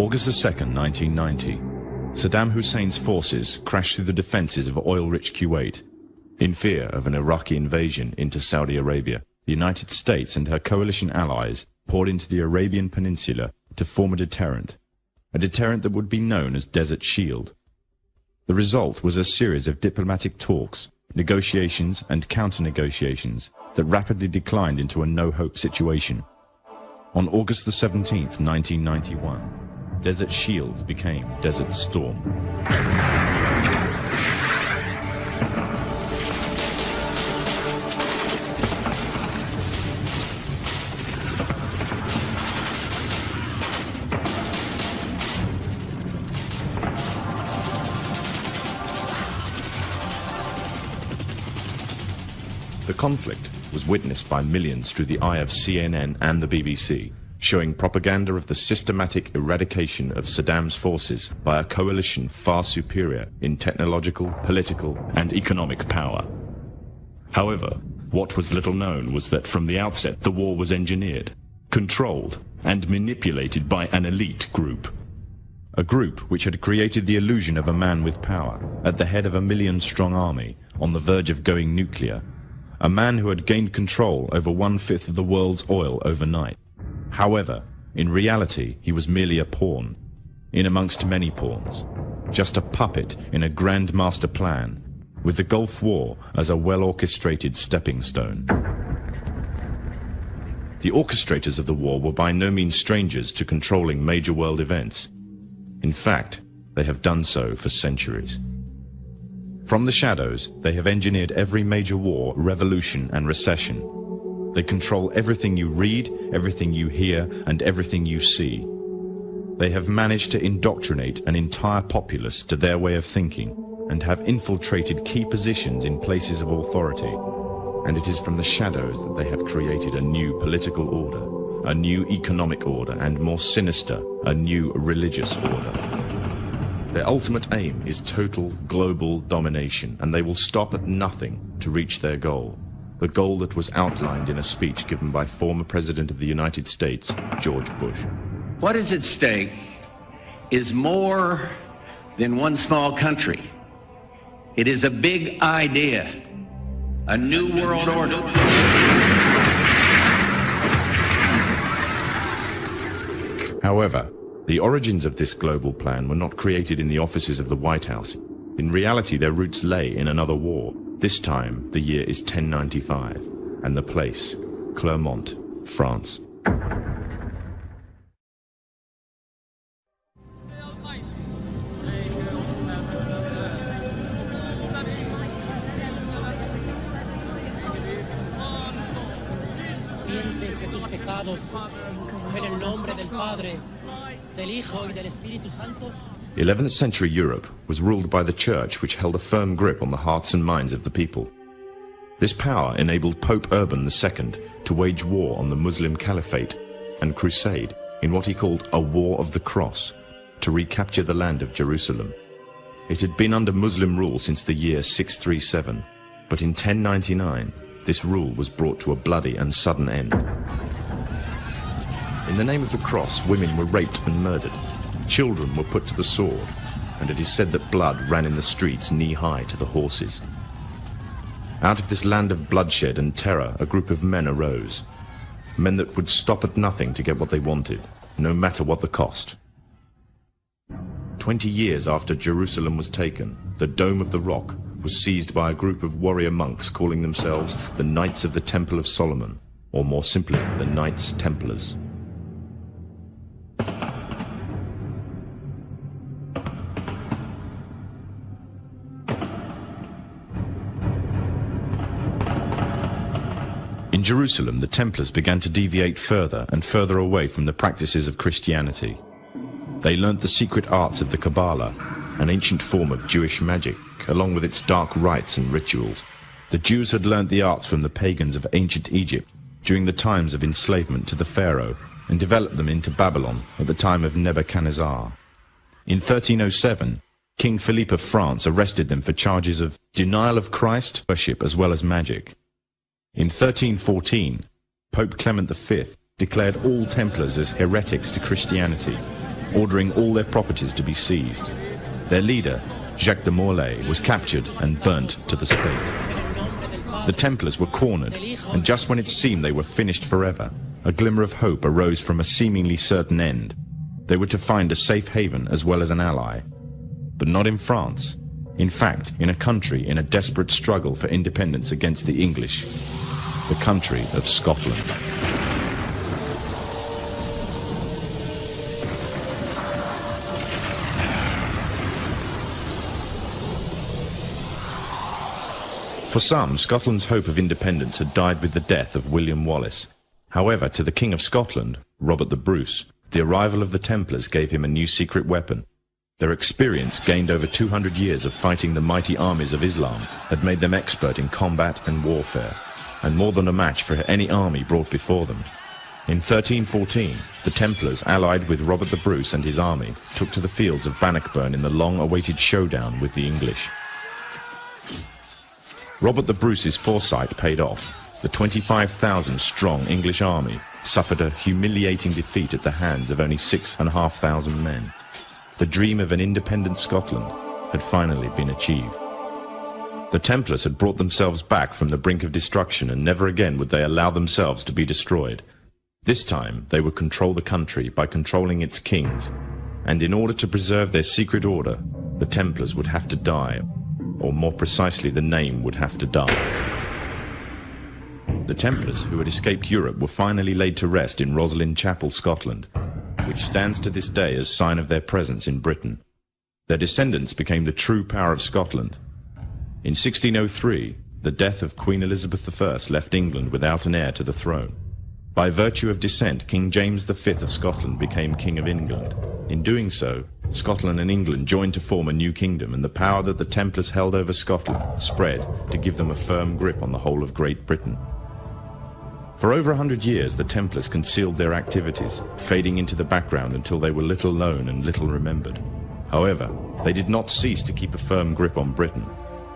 August 2nd, 1990, Saddam Hussein's forces crashed through the defenses of oil-rich Kuwait. In fear of an Iraqi invasion into Saudi Arabia, the United States and her coalition allies poured into the Arabian Peninsula to form a deterrent that would be known as Desert Shield. The result was a series of diplomatic talks, negotiations and counter-negotiations that rapidly declined into a no-hope situation. On August the 17th, 1991, Desert Shield became Desert Storm. The conflict was witnessed by millions through the eye of CNN and the BBC, showing propaganda of the systematic eradication of Saddam's forces by a coalition far superior in technological, political, and economic power. However, what was little known was that from the outset the war was engineered, controlled, and manipulated by an elite group. A group which had created the illusion of a man with power, at the head of a million-strong army, on the verge of going nuclear. A man who had gained control over 1/5 of the world's oil overnight. However, in reality, he was merely a pawn, in amongst many pawns, just a puppet in a grand master plan, with the Gulf War as a well-orchestrated stepping stone. The orchestrators of the war were by no means strangers to controlling major world events. In fact, they have done so for centuries. From the shadows, they have engineered every major war, revolution, and recession. They control everything you read, everything you hear, and everything you see. They have managed to indoctrinate an entire populace to their way of thinking, and have infiltrated key positions in places of authority. And it is from the shadows that they have created a new political order, a new economic order, and more sinister, a new religious order. Their ultimate aim is total global domination, and they will stop at nothing to reach their goal. The goal that was outlined in a speech given by former President of the United States, George Bush. What is at stake is more than one small country. It is a big idea, a new world order. However, the origins of this global plan were not created in the offices of the White House. In reality, their roots lay in another war. This time, the year is 1095, and the place, Clermont, France. The 11th century Europe was ruled by the Church, which held a firm grip on the hearts and minds of the people. This power enabled Pope Urban II to wage war on the Muslim Caliphate and crusade in what he called a War of the Cross, to recapture the land of Jerusalem. It had been under Muslim rule since the year 637, but in 1099 this rule was brought to a bloody and sudden end. In the name of the cross, women were raped and murdered. Children were put to the sword, and it is said that blood ran in the streets knee-high to the horses. Out of this land of bloodshed and terror, a group of men arose. Men that would stop at nothing to get what they wanted, no matter what the cost. 20 years after Jerusalem was taken, the Dome of the Rock was seized by a group of warrior monks calling themselves the Knights of the Temple of Solomon, or more simply, the Knights Templars. In Jerusalem, the Templars began to deviate further and further away from the practices of Christianity. They learnt the secret arts of the Kabbalah, an ancient form of Jewish magic, along with its dark rites and rituals. The Jews had learnt the arts from the pagans of ancient Egypt during the times of enslavement to the Pharaoh, and developed them into Babylon at the time of Nebuchadnezzar. In 1307, King Philippe of France arrested them for charges of denial of Christ, worship as well as magic. In 1314, Pope Clement V declared all Templars as heretics to Christianity, ordering all their properties to be seized. Their leader, Jacques de Morlaix, was captured and burnt to the stake. The Templars were cornered, and just when it seemed they were finished forever, a glimmer of hope arose from a seemingly certain end. They were to find a safe haven as well as an ally. But not in France. In fact, in a country in a desperate struggle for independence against the English. The country of Scotland. For some, Scotland's hope of independence had died with the death of William Wallace. However, to the King of Scotland, Robert the Bruce, the arrival of the Templars gave him a new secret weapon. Their experience, gained over 200 years of fighting the mighty armies of Islam, had made them expert in combat and warfare, and more than a match for any army brought before them. In 1314, the Templars, allied with Robert the Bruce and his army, took to the fields of Bannockburn in the long-awaited showdown with the English. Robert the Bruce's foresight paid off. The 25,000-strong English army suffered a humiliating defeat at the hands of only 6,500 men. The dream of an independent Scotland had finally been achieved. The Templars had brought themselves back from the brink of destruction, and never again would they allow themselves to be destroyed. This time they would control the country by controlling its kings, and in order to preserve their secret order, the Templars would have to die, or more precisely, the name would have to die. The Templars, who had escaped Europe, were finally laid to rest in Rosslyn Chapel, Scotland, which stands to this day as sign of their presence in Britain. Their descendants became the true power of Scotland. In 1603, the death of Queen Elizabeth I left England without an heir to the throne. By virtue of descent, King James V of Scotland became King of England. In doing so, Scotland and England joined to form a new kingdom, and the power that the Templars held over Scotland spread to give them a firm grip on the whole of Great Britain. For over 100 years, the Templars concealed their activities, fading into the background until they were little known and little remembered. However, they did not cease to keep a firm grip on Britain.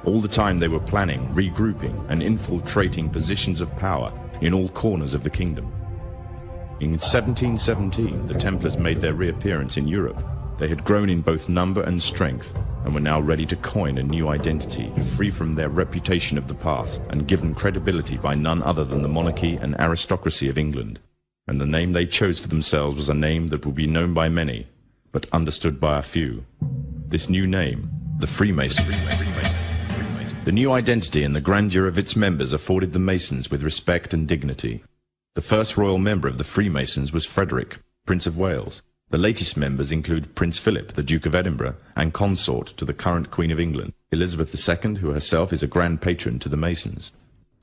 All the time they were planning, regrouping, and infiltrating positions of power in all corners of the kingdom. In 1717, the Templars made their reappearance in Europe. They had grown in both number and strength, and were now ready to coin a new identity, free from their reputation of the past, and given credibility by none other than the monarchy and aristocracy of England. And the name they chose for themselves was a name that would be known by many, but understood by a few. This new name, the Freemasons. The new identity and the grandeur of its members afforded the Masons with respect and dignity. The first royal member of the Freemasons was Frederick, Prince of Wales. The latest members include Prince Philip, the Duke of Edinburgh, and consort to the current Queen of England, Elizabeth II, who herself is a grand patron to the Masons.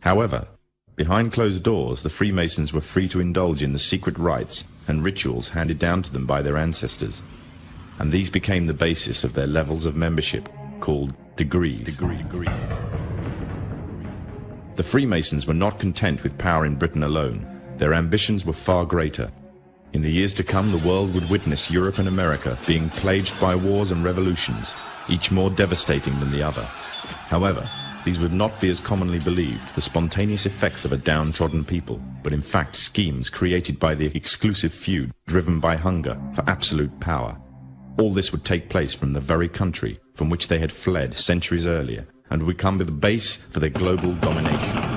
However, behind closed doors, the Freemasons were free to indulge in the secret rites and rituals handed down to them by their ancestors, and these became the basis of their levels of membership, called degrees. The Freemasons were not content with power in Britain alone. Their ambitions were far greater. In the years to come, the world would witness Europe and America being plagued by wars and revolutions, each more devastating than the other. However, these would not be as commonly believed, the spontaneous effects of a downtrodden people, but in fact schemes created by the exclusive few, driven by hunger for absolute power. All this would take place from the very country from which they had fled centuries earlier, and would become the base for their global domination.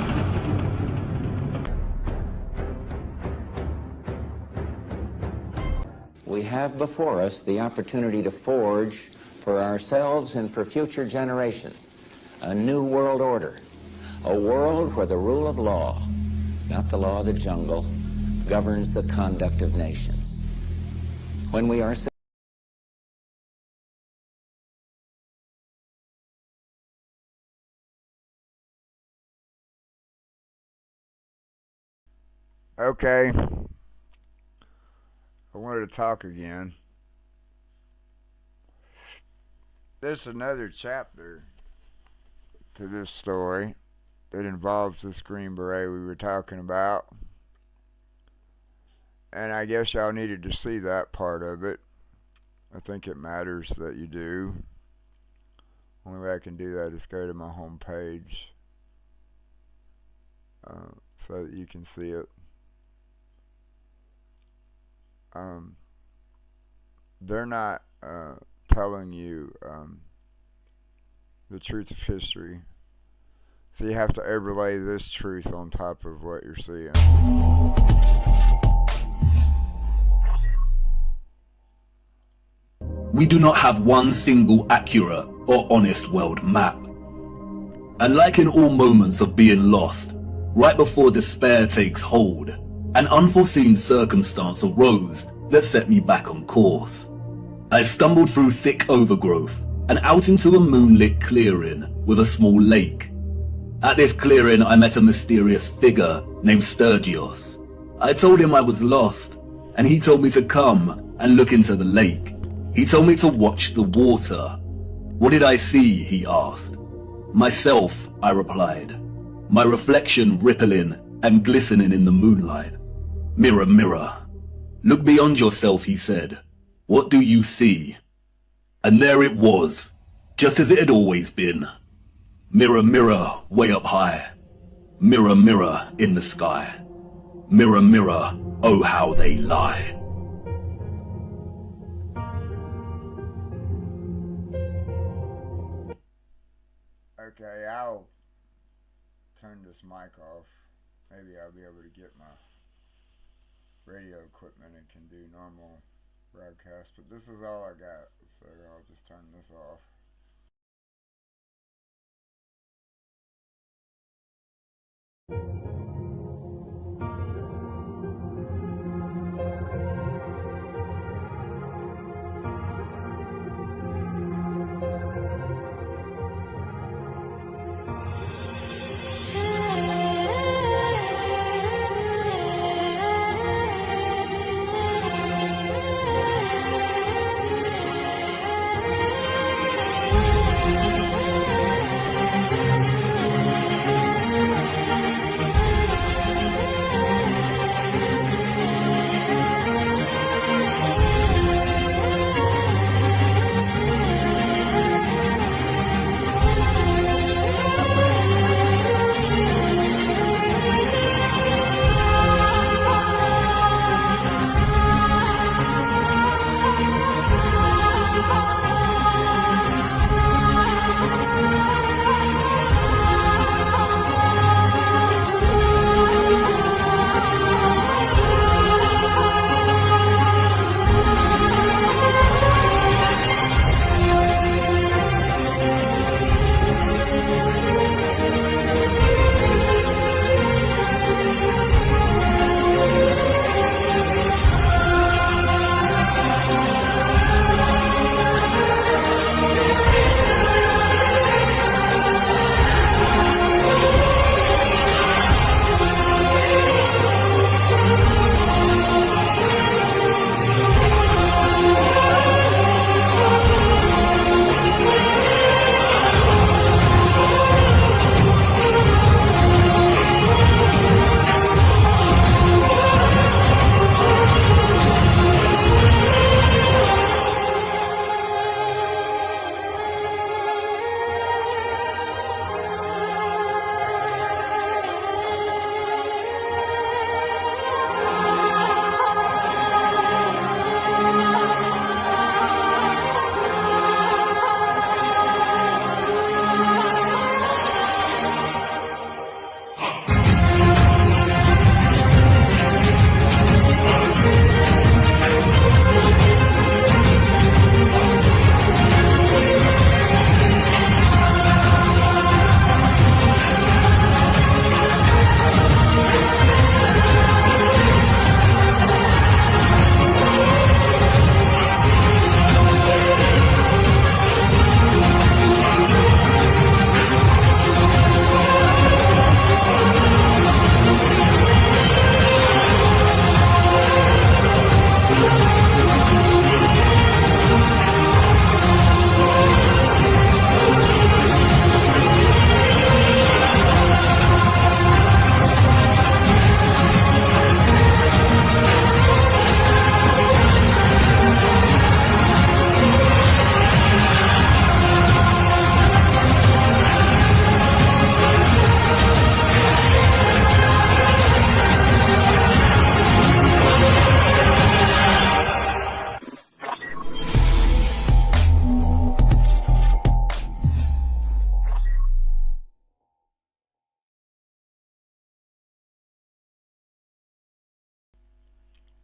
We have before us the opportunity to forge for ourselves and for future generations a new world order, a world where the rule of law, not the law of the jungle, governs the conduct of nations. When we are Okay. I wanted to talk again. There's another chapter to this story that involves this Green Beret we were talking about. And I guess y'all needed to see that part of it. I think it matters that you do. Only way I can do that is go to my home page so that you can see it. they're not telling you the truth of history. So you have to overlay this truth on top of what you're seeing. We do not have one single accurate or honest world map. And like in all moments of being lost, right before despair takes hold, an unforeseen circumstance arose that set me back on course. I stumbled through thick overgrowth and out into a moonlit clearing with a small lake. At this clearing I met a mysterious figure named Sturgios. I told him I was lost, and he told me to come and look into the lake. He told me to watch the water. What did I see, he asked. Myself, I replied. My reflection rippling and glistening in the moonlight. Mirror, mirror, look beyond yourself, he said. What do you see? And there it was, just as it had always been. Mirror, mirror, way up high. Mirror, mirror, in the sky. Mirror, mirror, oh how they lie. Okay, I'll turn this mic off. Maybe I'll be able to get my radio equipment and can do normal broadcast, but this is all I got, so I'll just turn this off.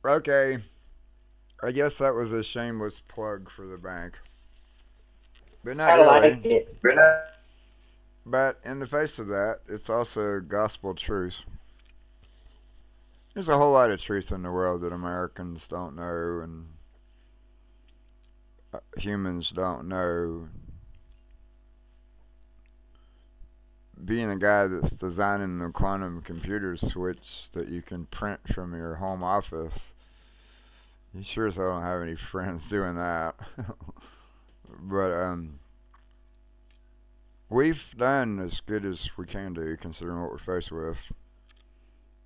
Okay, I guess that was a shameless plug for the bank, but not I like really. it. But in the face of that, it's also gospel truth. There's a whole lot of truth in the world that Americans don't know and humans don't know. Being a guy that's designing the quantum computer switch that you can print from your home office, you sure as hell don't have any friends doing that. But we've done as good as we can do considering what we're faced with.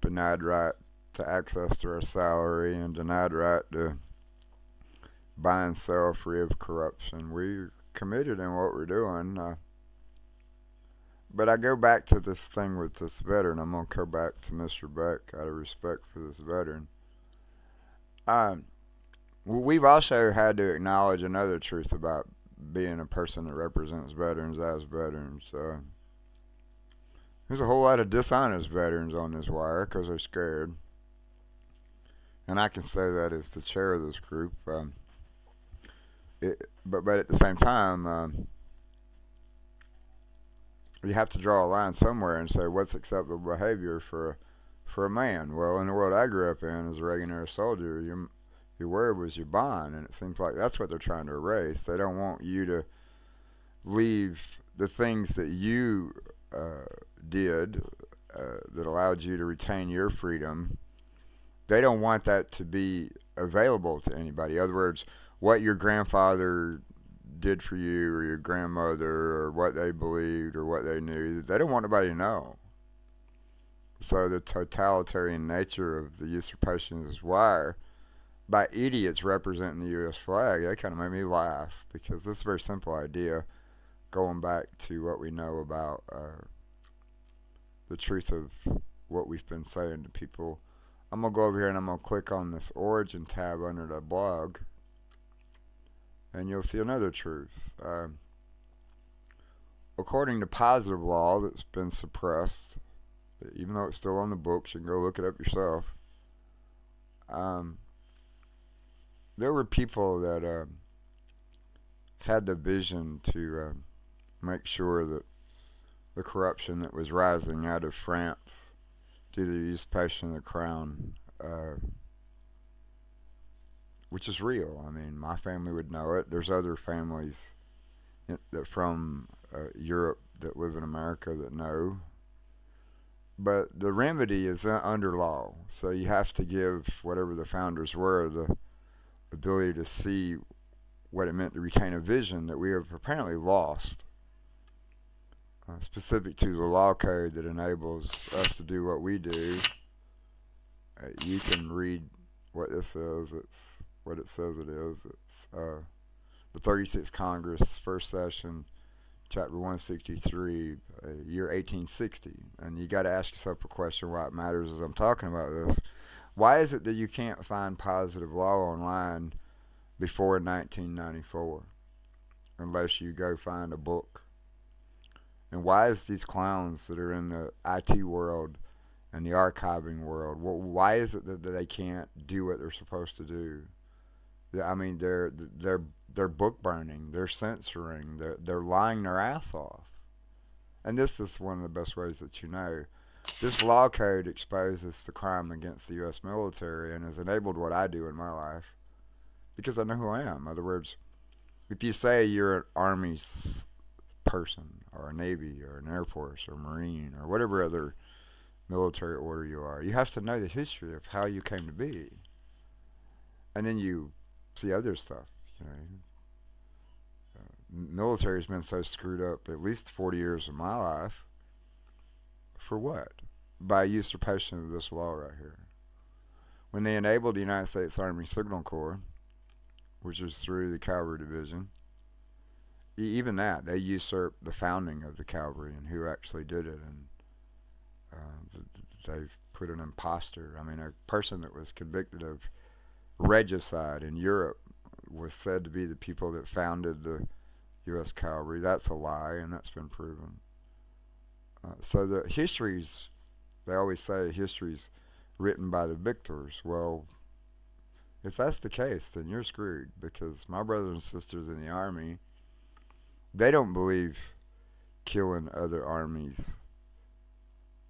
Denied right to access to our salary and denied right to buy and sell free of corruption. We're committed in what we're doing. But I go back to this thing with this veteran. I'm going to go back to Mr. Beck out of respect for this veteran. We've also had to acknowledge another truth about being a person that represents veterans as veterans. There's a whole lot of dishonest veterans on this wire because they're scared. And I can say that as the chair of this group. But at the same time, you have to draw a line somewhere and say what's acceptable behavior for a man. Well, in the world I grew up in as a regular soldier, your word was your bond, and it seems like that's what they're trying to erase. They don't want you to leave the things that you did that allowed you to retain your freedom. They don't want that to be available to anybody. In other words, what your grandfather did for you or your grandmother or what they believed or what they knew, they don't want nobody to know. So the totalitarian nature of the usurpation of this wire by idiots representing the U.S. flag, that kind of made me laugh because this is a very simple idea going back to what we know about the truth of what we've been saying to people. I'm going to go over here and I'm going to click on this origin tab under the blog and you'll see another truth. According to positive law that's been suppressed, even though it's still on the books, you can go look it up yourself. There were people that had the vision to make sure that the corruption that was rising out of France due to the usurpation of the crown, which is real. I mean, my family would know it. There's other families that from Europe that live in America that know. But the remedy is under law. So you have to give whatever the founders were the ability to see what it meant to retain a vision that we have apparently lost. Specific to the law code that enables us to do what we do. You can read what this is. It's what it says it is. It's the 36th Congress, first session, chapter 163, year 1860. And you got to ask yourself a question why it matters as I'm talking about this. Why is it that you can't find positive law online before 1994 unless you go find a book? And why is these clowns that are in the IT world and the archiving world, why is it that they can't do what they're supposed to do? I mean, they're book burning, they're censoring, they're lying their ass off. And this is one of the best ways that you know. This law code exposes the crime against the U.S. military and has enabled what I do in my life because I know who I am. In other words, if you say you're an Army person or a Navy or an Air Force or Marine or whatever other military order you are, you have to know the history of how you came to be. And then you see other stuff. You know, military has been so screwed up at least 40 years of my life. For what? By usurpation of this law right here. When they enabled the United States Army Signal Corps, which is through the Cavalry Division, even that, they usurped the founding of the cavalry and who actually did it. And they've put an imposter. I mean, a person that was convicted of regicide in Europe was said to be the people that founded the U.S. Cavalry. That's a lie, and that's been proven. So the histories, they always say history's written by the victors. Well, If that's the case, then you're screwed, because my brothers and sisters in the Army, they don't believe killing other armies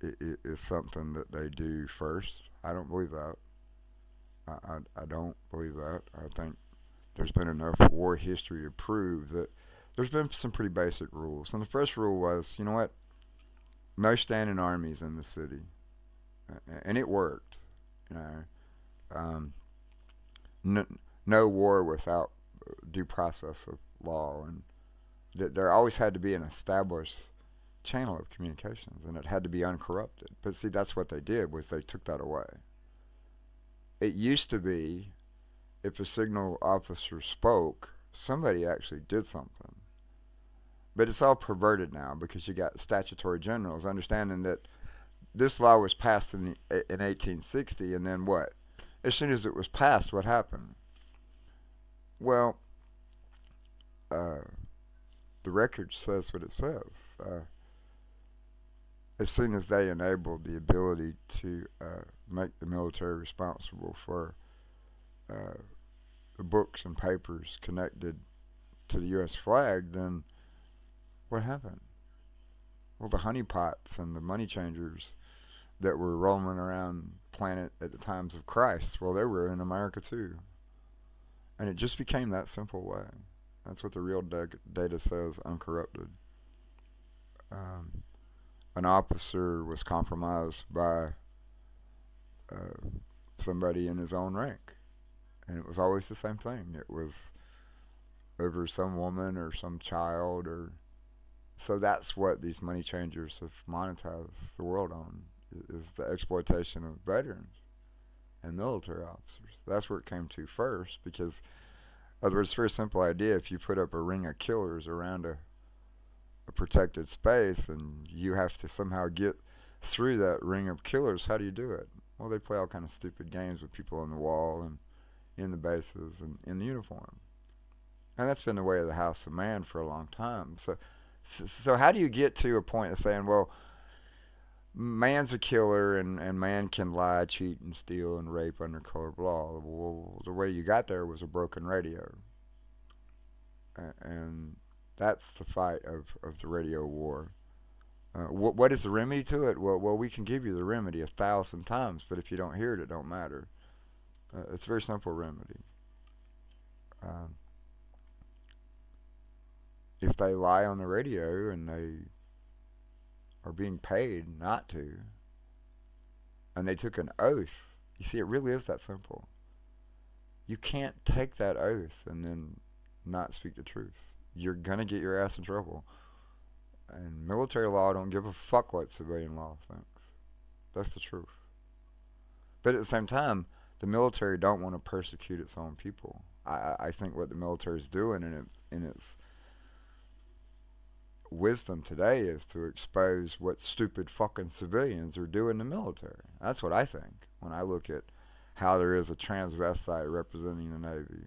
is something that they do first. I don't believe that. I don't believe that. I think there's been enough war history to prove that there's been some pretty basic rules. And the first rule was, you know what? No standing armies in the city. And it worked. You know, no war without due process of law, and that there always had to be an established channel of communications, and it had to be uncorrupted. But see, that's what they did, was they took that away. It used to be, if a signal officer spoke, somebody actually did something. But it's all perverted now, because you got statutory generals understanding that this law was passed in 1860, and then what? As soon as it was passed, what happened? Well, the record says what it says. As soon as they enabled the ability to make the military responsible for the books and papers connected to the U.S. flag, then what happened? Well, the honeypots and the money changers that were roaming around the planet at the times of Christ, well, they were in America too. And it just became that simple way. That's what the real data says, uncorrupted. An officer was compromised by somebody in his own rank. And it was always the same thing. It was over some woman or some child, or so that's what these money changers have monetized the world on, is the exploitation of veterans and military officers. That's where it came to first, because in other words, it's a very simple idea. If you put up a ring of killers around a protected space, and you have to somehow get through that ring of killers, how do you do it? Well, they play all kind of stupid games with people on the wall and in the bases and in the uniform. And that's been the way of the House of Man for a long time. So how do you get to a point of saying, well, man's a killer, and man can lie, cheat, and steal, and rape under color of law? Well, the way you got there was a broken radio. And that's the fight of the radio war. What is the remedy to it? Well, we can give you the remedy 1,000 times, but if you don't hear it, it don't matter. It's a very simple remedy. If they lie on the radio and they are being paid not to, and they took an oath, you see, it really is that simple. You can't take that oath and then not speak the truth. You're gonna get your ass in trouble. And military law don't give a fuck what civilian law thinks. That's the truth. But at the same time, the military don't want to persecute its own people. I think what the military is doing in its wisdom today is to expose what stupid fucking civilians are doing in the military. That's what I think when I look at how there is a transvestite representing the Navy.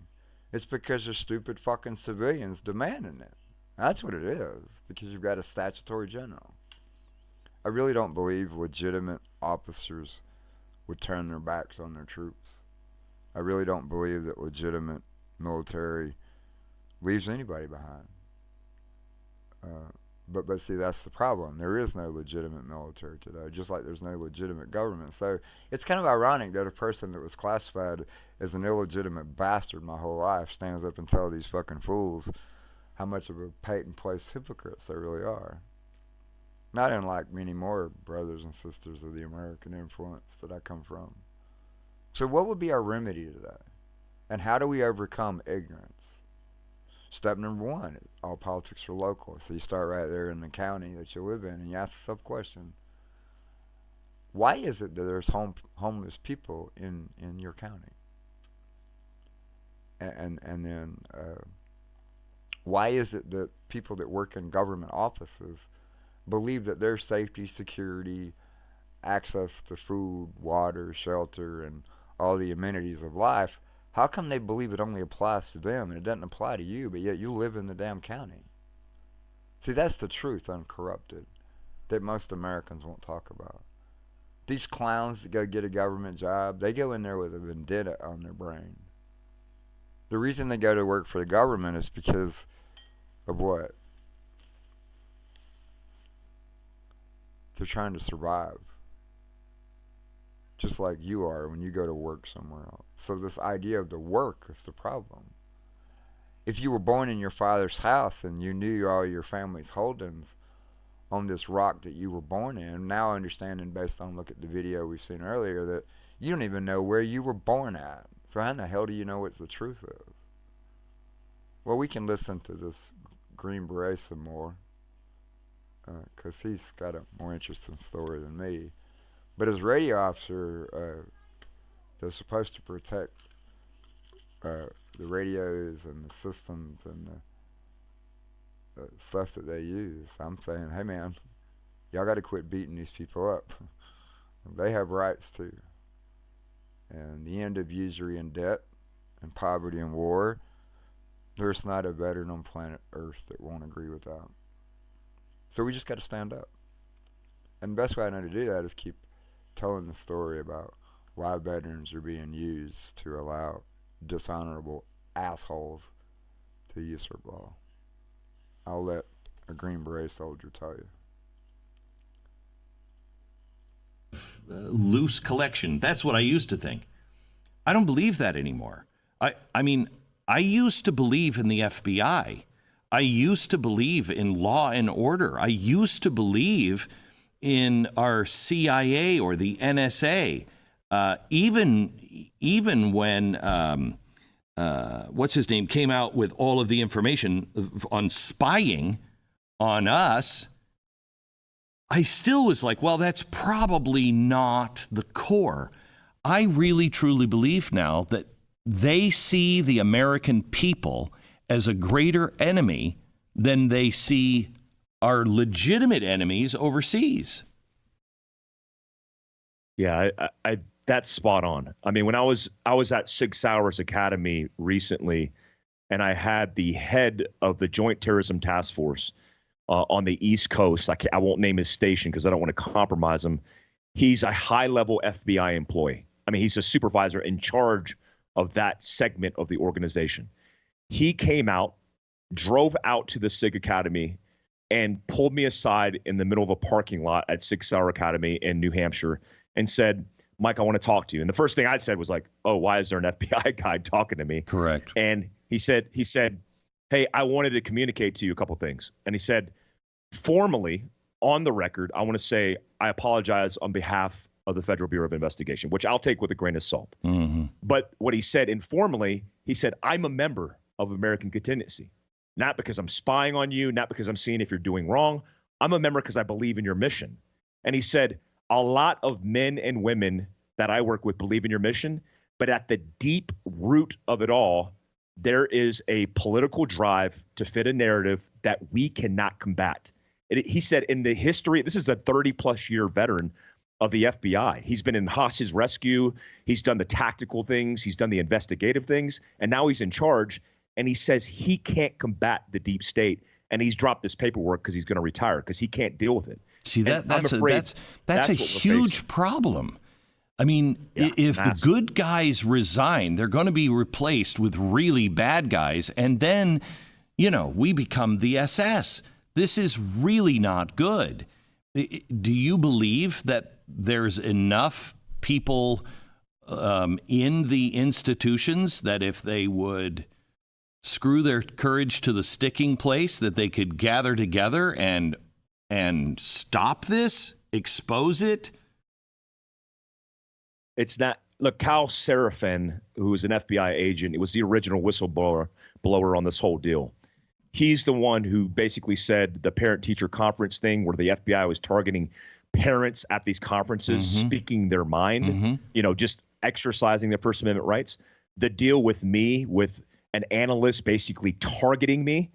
It's because there's stupid fucking civilians demanding it. That's what it is, because you've got a statutory general. I really don't believe legitimate officers would turn their backs on their troops. I really don't believe that legitimate military leaves anybody behind. But see, that's the problem. There is no legitimate military today, just like there's no legitimate government. So it's kind of ironic that a person that was classified as an illegitimate bastard my whole life stands up and tells these fucking fools how much of a patent-placed hypocrites they really are. Not unlike many more brothers and sisters of the American influence that I come from. So what would be our remedy to that? And how do we overcome ignorance? Step number one, all politics are local. So you start right there in the county that you live in, and you ask yourself a question. Why is it that there's homeless people in your county? And then why is it that people that work in government offices believe that their safety, security, access to food, water, shelter, and all the amenities of life, how come they believe it only applies to them and it doesn't apply to you, but yet you live in the damn county? See, that's the truth uncorrupted that most Americans won't talk about. These clowns that go get a government job, they go in there with a vendetta on their brain. The reason they go to work for the government is because of what? They're trying to survive. Just like you are when you go to work somewhere else. So this idea of the work is the problem. If you were born in your father's house and you knew all your family's holdings on this rock that you were born in, now understanding based on look at the video we've seen earlier that you don't even know where you were born at. So how in the hell do you know what the truth is? Well, we can listen to this Green Beret some more, because he's got a more interesting story than me. But as radio officer, they're supposed to protect the radios and the systems and the stuff that they use. I'm saying, hey man, y'all got to quit beating these people up. They have rights too. And the end of usury and debt and poverty and war, there's not a veteran on planet Earth that won't agree with that. So we just got to stand up. And the best way I know to do that is keep telling the story about why veterans are being used to allow dishonorable assholes to usurp law. I'll let a Green Beret soldier tell you. Loose collection. That's what I used to think. I don't believe that anymore. I mean, I used to believe in the FBI. I used to believe in law and order. I used to believe in our CIA or the NSA. Even when what's his name came out with all of the information on spying on us, I still was like, well, that's probably not the core. I really, truly believe now that they see the American people as a greater enemy than they see our legitimate enemies overseas. Yeah, I that's spot on. I mean, when I was at Sig Sauer's Academy recently, and I had the head of the Joint Terrorism Task Force on the East Coast. I won't name his station because I don't want to compromise him. He's a high-level FBI employee. I mean, he's a supervisor in charge of that segment of the organization. He came out, drove out to the SIG Academy, and pulled me aside in the middle of a parking lot at Sig Sauer Academy in New Hampshire and said, Mike, I want to talk to you. And the first thing I said was like, oh, why is there an FBI guy talking to me? Correct. And he said, hey, I wanted to communicate to you a couple things. And he said, formally, on the record, I want to say I apologize on behalf of the Federal Bureau of Investigation, which I'll take with a grain of salt. Mm-hmm. But what he said informally, he said, I'm a member of American Contingency. Not because I'm spying on you, not because I'm seeing if you're doing wrong. I'm a member because I believe in your mission. And he said, a lot of men and women that I work with believe in your mission, but at the deep root of it all, there is a political drive to fit a narrative that we cannot combat. He said in the history, this is a 30-plus year veteran of the FBI. He's been in hostage rescue. He's done the tactical things. He's done the investigative things. And now he's in charge. And he says he can't combat the deep state. And he's dropped this paperwork because he's going to retire because he can't deal with it. See, that's a huge problem. I mean, if massive. The good guys resign, they're going to be replaced with really bad guys. And then, we become the SS. This is really not good. Do you believe that there's enough people in the institutions that if they would screw their courage to the sticking place, that they could gather together and stop this, expose it? It's not. Look, Cal Serafin, who was an FBI agent, it was the original whistleblower on this whole deal. He's the one who basically said the parent-teacher conference thing where the FBI was targeting parents at these conferences, speaking their mind, just exercising their First Amendment rights. The deal with me, with an analyst basically targeting me,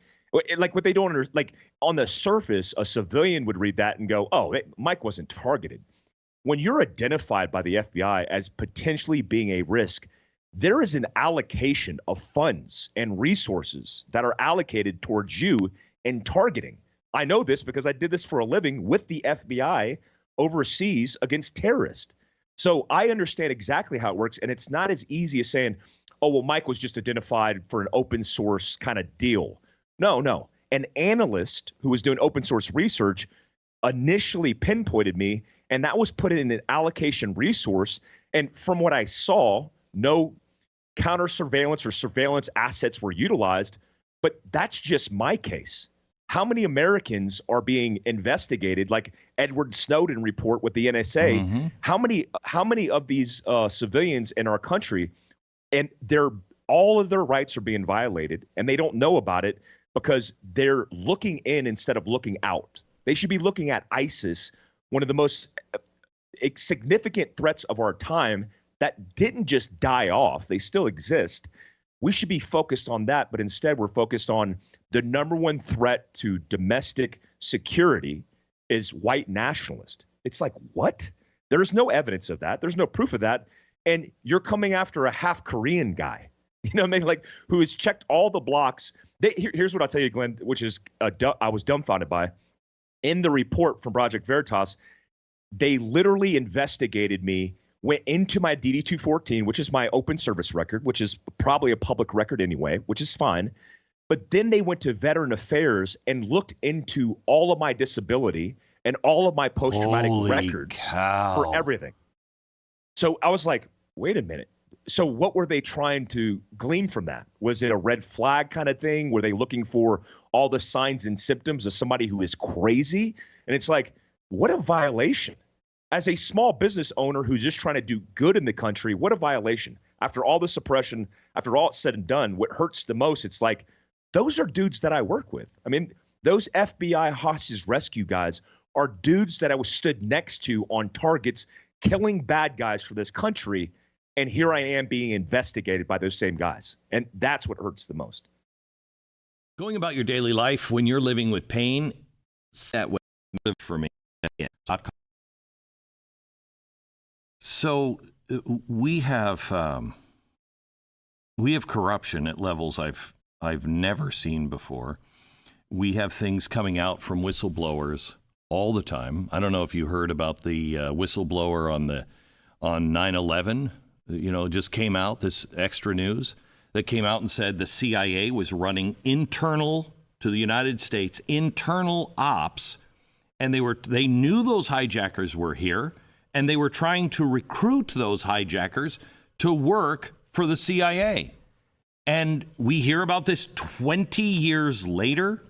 like what they don't understand, like on the surface, a civilian would read that and go, oh, Mike wasn't targeted. When you're identified by the FBI as potentially being a risk, there is an allocation of funds and resources that are allocated towards you in targeting. I know this because I did this for a living with the FBI overseas against terrorists. So I understand exactly how it works. And it's not as easy as saying, oh, well, Mike was just identified for an open source kind of deal. No. An analyst who was doing open source research initially pinpointed me, and that was put in an allocation resource. And from what I saw, no counter surveillance or surveillance assets were utilized, but that's just my case. How many Americans are being investigated, like Edward Snowden report with the NSA? Mm-hmm. How many of these civilians in our country, and all of their rights are being violated, and they don't know about it because they're looking in instead of looking out. They should be looking at ISIS, one of the most significant threats of our time that didn't just die off. They still exist. We should be focused on that, but instead we're focused on the number one threat to domestic security is white nationalist. It's like, what? There's no evidence of that. There's no proof of that. And you're coming after a half Korean guy, you know what I mean? Like, who has checked all the blocks. Here's what I'll tell you, Glenn, which is I was dumbfounded by. In the report from Project Veritas, they literally investigated me, went into my DD-214, which is my open service record, which is probably a public record anyway, which is fine. But then they went to Veteran Affairs and looked into all of my disability and all of my post-traumatic records for everything. So I was like, wait a minute. So what were they trying to glean from that? Was it a red flag kind of thing? Were they looking for all the signs and symptoms of somebody who is crazy? And it's like, what a violation. As a small business owner who's just trying to do good in the country, what a violation. After all the suppression, after all it's said and done, what hurts the most, it's like, those are dudes that I work with. I mean, those FBI hostage rescue guys are dudes that I was stood next to on targets, killing bad guys for this country. And here I am being investigated by those same guys. And that's what hurts the most. Going about your daily life when you're living with pain, that way for me. So we have corruption at levels I've never seen before. We have things coming out from whistleblowers all the time. I don't know if you heard about the whistleblower on 9/11. You know, just came out, this extra news that came out and said the CIA was running internal to the United States, internal ops, and they knew those hijackers were here, and they were trying to recruit those hijackers to work for the CIA. And we hear about this 20 years later.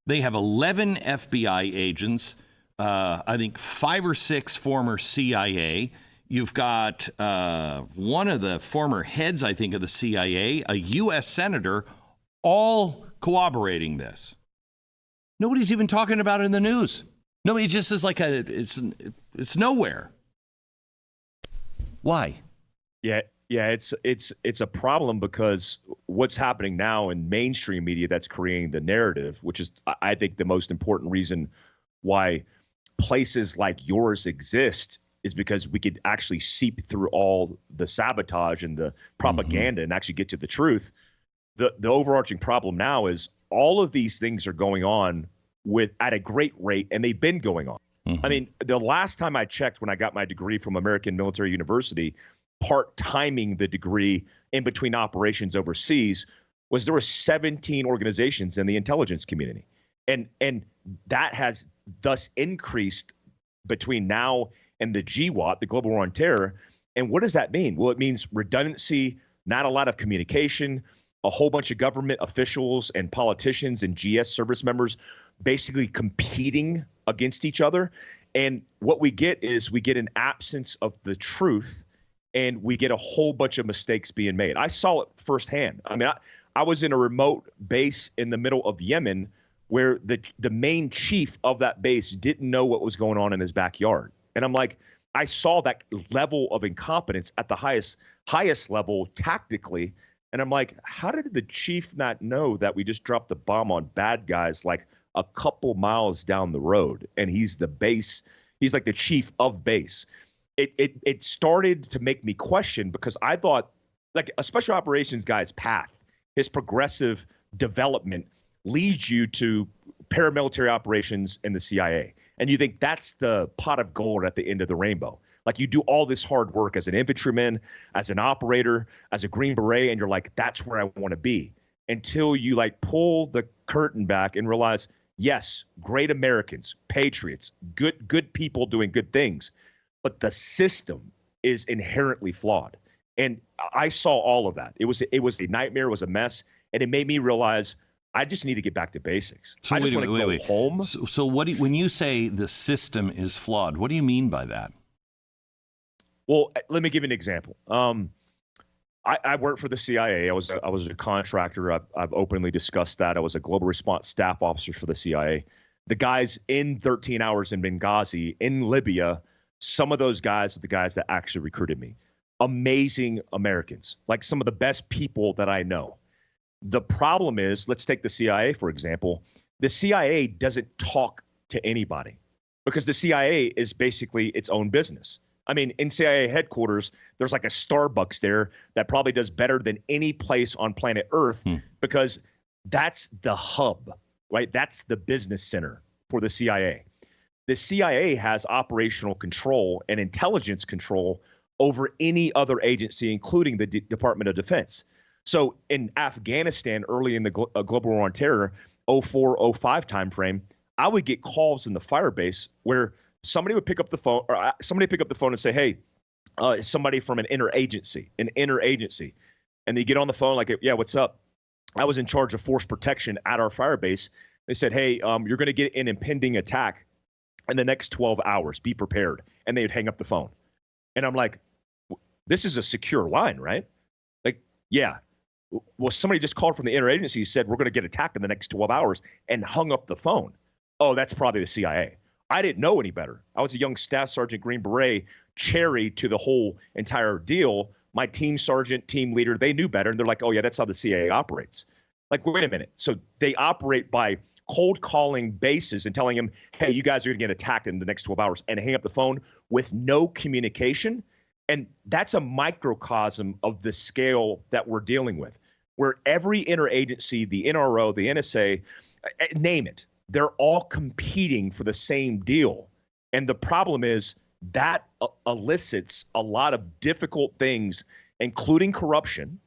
They have 11 FBI agents, I think 5 or 6 former CIA. You've got one of the former heads, I think, of the CIA, a U.S. senator, all corroborating this. Nobody's even talking about it in the news. Nobody, just is like it's nowhere. Why? Yeah, it's a problem because what's happening now in mainstream media that's creating the narrative, which is, I think, the most important reason why places like yours exist, is because we could actually seep through all the sabotage and the propaganda and actually get to the truth. The overarching problem now is all of these things are going on at a great rate, and they've been going on. I mean, the last time I checked, when I got my degree from American Military University, part-timing the degree in between operations overseas, was there were 17 organizations in the intelligence community. And that has thus increased between now and the GWOT, the Global War on Terror. And what does that mean? Well, it means redundancy, not a lot of communication, a whole bunch of government officials and politicians and GS service members basically competing against each other. And what we get is we get an absence of the truth, and we get a whole bunch of mistakes being made. I saw it firsthand. I mean, I was in a remote base in the middle of Yemen where the main chief of that base didn't know what was going on in his backyard. And I'm like, I saw that level of incompetence at the highest level tactically. And I'm like, how did the chief not know that we just dropped the bomb on bad guys like a couple miles down the road? And he's the base. He's like the chief of base. It started to make me question, because I thought, like, a special operations guy's path, his progressive development leads you to paramilitary operations in the CIA. And you think that's the pot of gold at the end of the rainbow. Like you do all this hard work as an infantryman, as an operator, as a Green Beret, and you're like, that's where I want to be. Until you like pull the curtain back and realize, yes, great Americans, patriots, good people doing good things, but the system is inherently flawed. And I saw all of that. It was a nightmare, it was a mess, and it made me realize I just need to get back to basics. So I just want to go home. So what when you say the system is flawed, what do you mean by that? Well, let me give you an example. I worked for the CIA. I was a contractor. I've openly discussed that. I was a global response staff officer for the CIA. The guys in 13 hours in Benghazi, in Libya, some of those guys are the guys that actually recruited me. Amazing Americans, like some of the best people that I know. The problem is, let's take the CIA, for example. The CIA doesn't talk to anybody because the CIA is basically its own business. I mean, in CIA headquarters, there's like a Starbucks there that probably does better than any place on planet Earth because that's the hub, right? That's the business center for the CIA. The CIA has operational control and intelligence control over any other agency, including the Department of Defense. So in Afghanistan, early in the global war on terror, 04, 05 timeframe, I would get calls in the firebase where somebody would pick up the phone, or somebody pick up the phone and say, "Hey, somebody from an interagency," and they get on the phone like, "Yeah, what's up?" I was in charge of force protection at our firebase. They said, "Hey, you're going to get an impending attack in the next 12 hours. Be prepared." And they'd hang up the phone, and I'm like, "This is a secure line, right?" Like, yeah. Well, somebody just called from the interagency, said we're going to get attacked in the next 12 hours, and hung up the phone. Oh, that's probably the CIA. I didn't know any better. I was a young staff sergeant, Green Beret, cherry to the whole entire deal. My team sergeant, team leader, they knew better. And they're like, oh, yeah, that's how the CIA operates. Like, wait a minute. So they operate by cold calling bases and telling them, hey, you guys are going to get attacked in the next 12 hours, and hang up the phone with no communication. And that's a microcosm of the scale that we're dealing with, where every interagency, the NRO, the NSA, name it, they're all competing for the same deal. And the problem is that elicits a lot of difficult things, including corruption,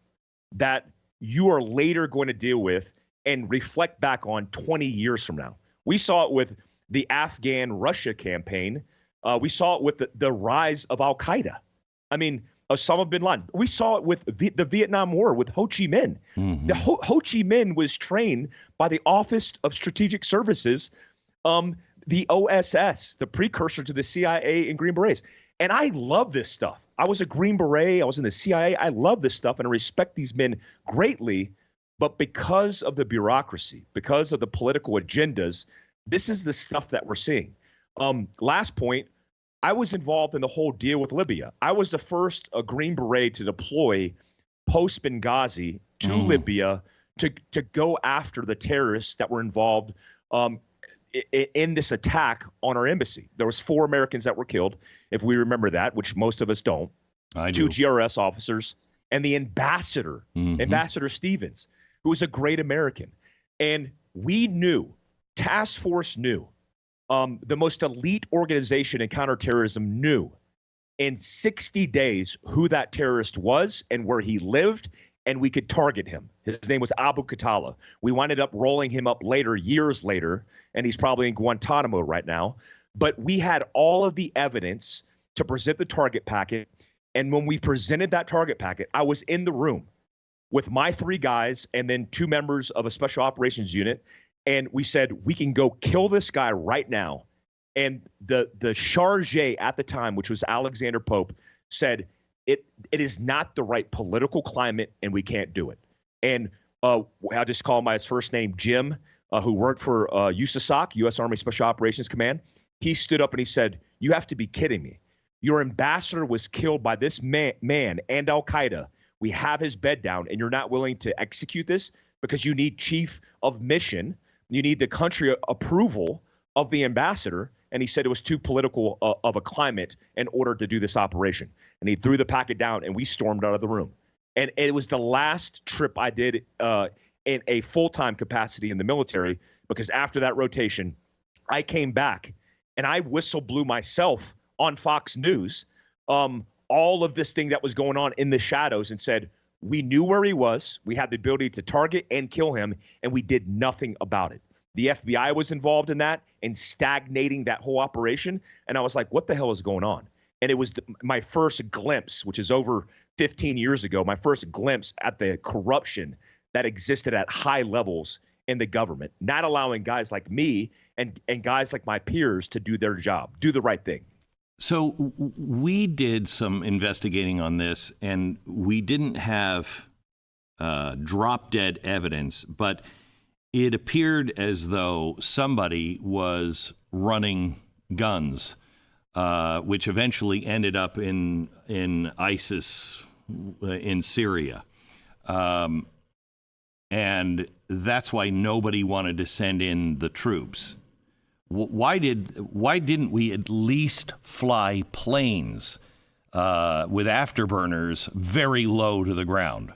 that you are later going to deal with and reflect back on 20 years from now. We saw it with the Afghan-Russia campaign. We saw it with the rise of Al-Qaeda. I mean, Osama bin Laden. We saw it with the Vietnam War with Ho Chi Minh. Mm-hmm. Ho Chi Minh was trained by the Office of Strategic Services, the OSS, the precursor to the CIA and Green Berets. And I love this stuff. I was a Green Beret. I was in the CIA. I love this stuff, and I respect these men greatly. But because of the bureaucracy, because of the political agendas, this is the stuff that we're seeing. Last point, I was involved in the whole deal with Libya. I was the first Green Beret to deploy post-Benghazi to Libya to go after the terrorists that were involved in this attack on our embassy. There was 4 Americans that were killed, if we remember that, which most of us don't. I do. 2 GRS officers and the ambassador, Ambassador Stevens, who was a great American. And we knew, task force knew, the most elite organization in counterterrorism knew in 60 days who that terrorist was and where he lived, and we could target him. His name was Abu Khatala. We winded up rolling him up later, years later, and he's probably in Guantanamo right now. But we had all of the evidence to present the target packet. And when we presented that target packet, I was in the room with my 3 guys and then 2 members of a special operations unit. And we said, we can go kill this guy right now. And the charge at the time, which was Alexander Pope, said, it is not the right political climate, and we can't do it. And I'll just call him by his first name, Jim, who worked for USASOC, U.S. Army Special Operations Command. He stood up and he said, you have to be kidding me. Your ambassador was killed by this man and Al-Qaeda. We have his bed down, and you're not willing to execute this because you need chief of mission. You need the country approval of the ambassador. And he said it was too political of a climate in order to do this operation. And he threw the packet down, and we stormed out of the room. And it was the last trip I did in a full-time capacity in the military, because after that rotation, I came back and I whistle blew myself on Fox News all of this thing that was going on in the shadows and said, we knew where he was. We had the ability to target and kill him, and we did nothing about it. The FBI was involved in that and stagnating that whole operation. And I was like, what the hell is going on? And it was my first glimpse, which is over 15 years ago, my first glimpse at the corruption that existed at high levels in the government, not allowing guys like me and guys like my peers to do their job, do the right thing. So we did some investigating on this, and we didn't have drop-dead evidence, but it appeared as though somebody was running guns, which eventually ended up in ISIS in Syria. And that's why nobody wanted to send in the troops. Why didn't we at least fly planes with afterburners very low to the ground?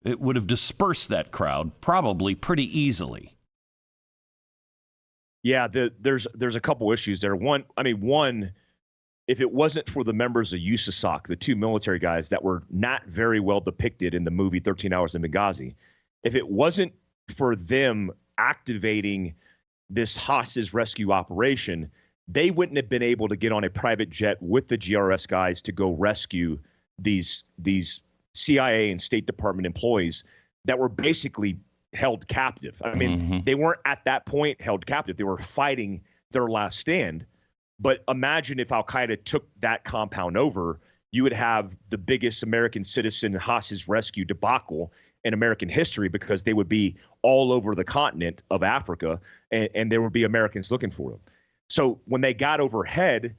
It would have dispersed that crowd probably pretty easily. Yeah, there's a couple issues there. One, if it wasn't for the members of USASOC, the two military guys that were not very well depicted in the movie 13 Hours in Benghazi, if it wasn't for them activating this hostage rescue operation, they wouldn't have been able to get on a private jet with the GRS guys to go rescue these CIA and State Department employees that were basically held captive. I mean, they weren't at that point held captive. They were fighting their last stand. But imagine if Al-Qaeda took that compound over, you would have the biggest American citizen hostage rescue debacle in American history, because they would be all over the continent of Africa, and there would be Americans looking for them. So when they got overhead,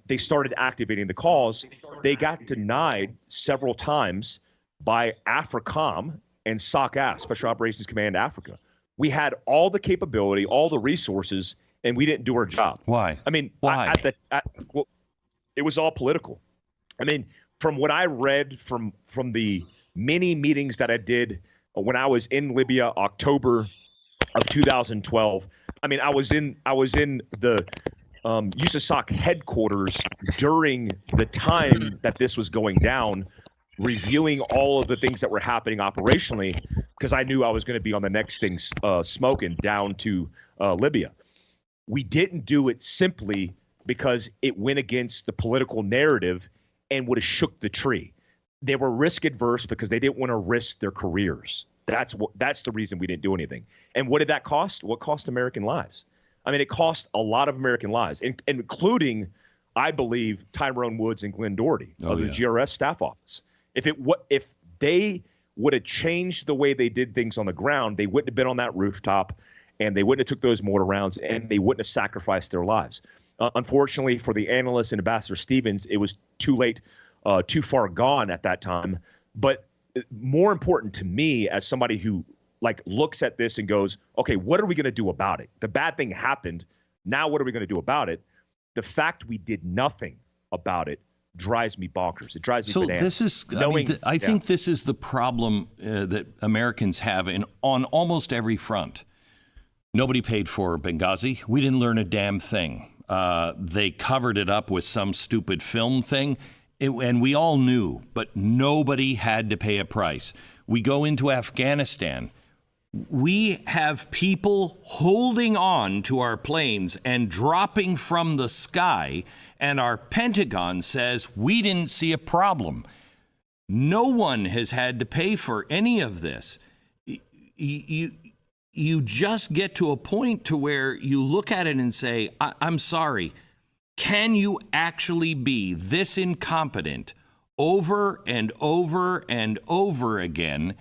they started activating the calls. They got denied several times by AFRICOM and SOC-AF, Special Operations Command Africa. We had all the capability, all the resources, and we didn't do our job. Why? I mean, why? Well, it was all political. I mean, from what I read from the many meetings that I did when I was in Libya, October of 2012. I mean, I was in the USASOC headquarters during the time that this was going down, reviewing all of the things that were happening operationally, because I knew I was going to be on the next thing smoking down to Libya. We didn't do it simply because it went against the political narrative and would have shook the tree. They were risk adverse because they didn't want to risk their careers. That's the reason we didn't do anything. And what did that cost? What cost American lives? I mean, it cost a lot of American lives, including, I believe, Tyrone Woods and Glenn Doherty of the GRS staff office. If they would have changed the way they did things on the ground, they wouldn't have been on that rooftop, and they wouldn't have took those mortar rounds, and they wouldn't have sacrificed their lives. Unfortunately for the analyst and Ambassador Stevens, it was too late. Too far gone at that time. But more important to me, as somebody who looks at this and goes, okay, what are we going to do about it? The bad thing happened. Now what are we going to do about it? The fact we did nothing about it drives me bonkers. It drives me bananas. This is, I think this is the problem that Americans have on almost every front. Nobody paid for Benghazi. We didn't learn a damn thing. They covered it up with some stupid film thing. And we all knew, but nobody had to pay a price. We go into Afghanistan. We have people holding on to our planes and dropping from the sky, and our Pentagon says we didn't see a problem. No one has had to pay for any of this. You just get to a point to where you look at it and say, I'm sorry. Can you actually be this incompetent over and over and over again,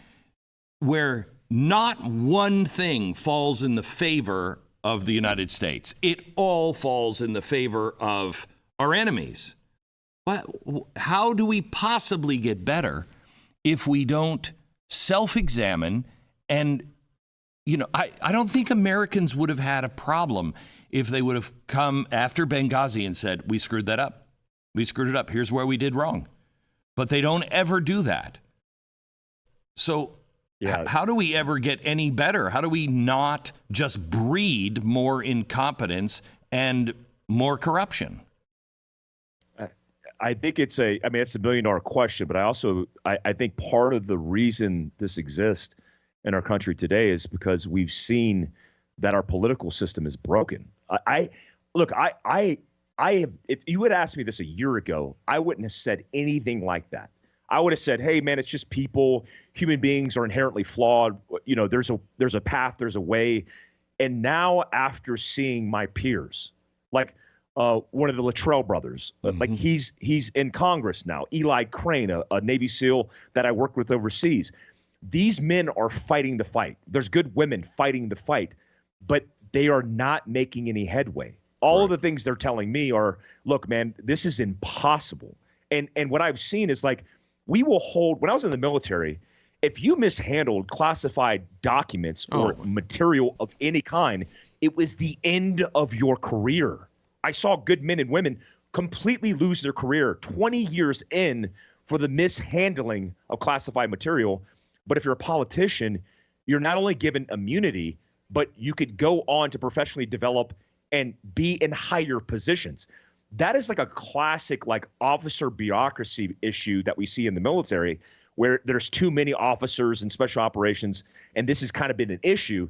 where not one thing falls in the favor of the United States? It all falls in the favor of our enemies. How do we possibly get better if we don't self-examine? And, I don't think Americans would have had a problem if they would have come after Benghazi and said, we screwed that up. We screwed it up. Here's where we did wrong. But they don't ever do that. So how do we ever get any better? How do we not just breed more incompetence and more corruption? I think it's I mean, it's $1 million question, but I think part of the reason this exists in our country today is because we've seen that our political system is broken. Look, if you had asked me this a year ago, I wouldn't have said anything like that. I would have said, hey, man, it's just people. Human beings are inherently flawed. You know, there's a path, there's a way. And now after seeing my peers, like one of the Luttrell brothers, like he's in Congress now, Eli Crane, a Navy SEAL that I worked with overseas. These men are fighting the fight. There's good women fighting the fight, but they are not making any headway. All of the things they're telling me are, look, man, this is impossible. And what I've seen is like, we will hold, when I was in the military, if you mishandled classified documents or material of any kind, it was the end of your career. I saw good men and women completely lose their career 20 years in for the mishandling of classified material. But if you're a politician, you're not only given immunity, but you could go on to professionally develop and be in higher positions. That is like a classic like officer bureaucracy issue that we see in the military, where there's too many officers in special operations, and this has kind of been an issue.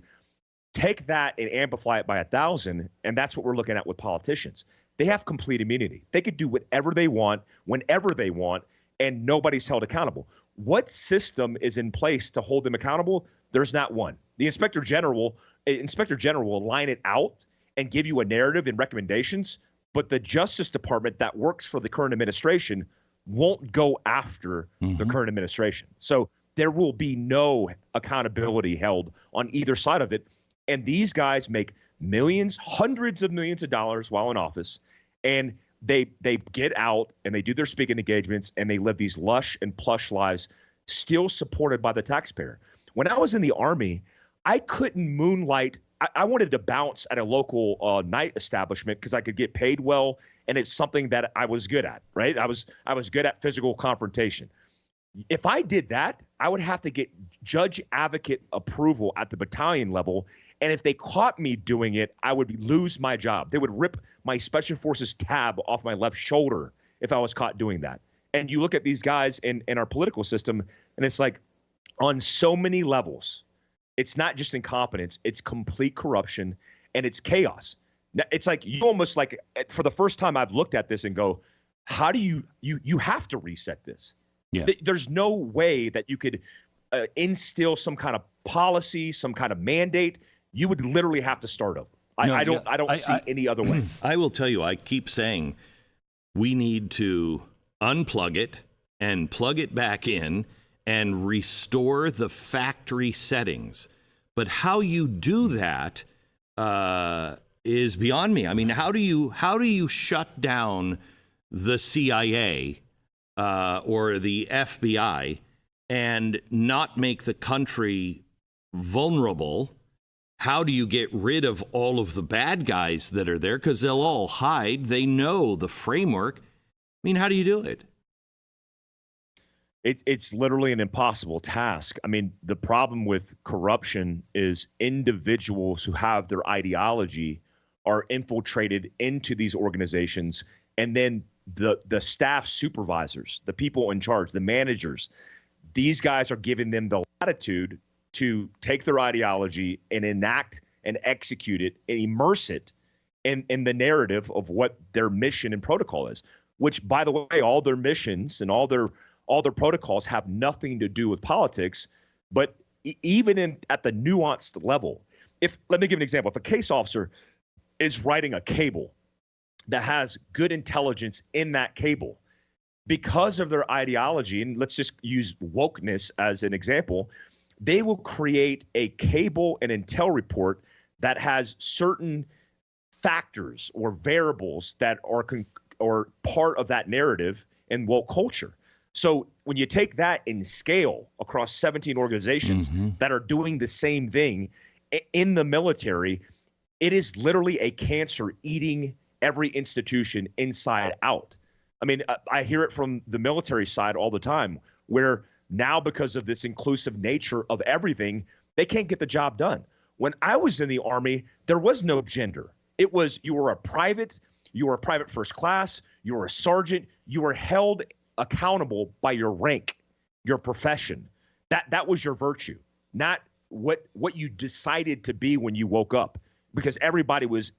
Take that and amplify it by 1,000, and that's what we're looking at with politicians. They have complete immunity. They could do whatever they want, whenever they want, and nobody's held accountable. What system is in place to hold them accountable? There's not one. The inspector general will line it out and give you a narrative and recommendations, but the Justice Department that works for the current administration won't go after the current administration. So there will be no accountability held on either side of it. And these guys make millions, hundreds of millions of dollars while in office, and they get out and they do their speaking engagements and they live these lush and plush lives, still supported by the taxpayer. When I was in the Army, I couldn't moonlight. I wanted to bounce at a local night establishment because I could get paid well, and it's something that I was good at, right? I was good at physical confrontation. If I did that, I would have to get judge advocate approval at the battalion level, and if they caught me doing it, I would lose my job. They would rip my Special Forces tab off my left shoulder if I was caught doing that. And you look at these guys in our political system, and it's like on so many levels, it's not just incompetence, it's complete corruption, and it's chaos. Now, it's like you almost like, for the first time I've looked at this and go, how do you have to reset this? Yeah. There's no way that you could instill some kind of policy, some kind of mandate. You would literally have to start over. I don't see any other way. I will tell you, I keep saying we need to unplug it and plug it back in and restore the factory settings. But how you do that is beyond me. I mean, how do you shut down the CIA or the FBI and not make the country vulnerable? How do you get rid of all of the bad guys that are there? Because they'll all hide. They know the framework. I mean, how do you do it? It's literally an impossible task. I mean, the problem with corruption is individuals who have their ideology are infiltrated into these organizations, and then the staff supervisors, the people in charge, the managers, these guys are giving them the latitude to take their ideology and enact and execute it and immerse it in the narrative of what their mission and protocol is, which, by the way, all their missions and all their protocols have nothing to do with politics. But even at the nuanced level, let me give an example. If a case officer is writing a cable that has good intelligence in that cable, because of their ideology, and let's just use wokeness as an example, they will create a cable and intel report that has certain factors or variables that are part of that narrative in woke culture. So when you take that in scale across 17 organizations that are doing the same thing in the military, it is literally a cancer eating every institution inside out. I mean, I hear it from the military side all the time, where now, because of this inclusive nature of everything, they can't get the job done. When I was in the Army, there was no gender. It was, you were a private, you were a private first class, you were a sergeant, you were held accountable by your rank, your profession. That was your virtue, not what you decided to be when you woke up, because everybody was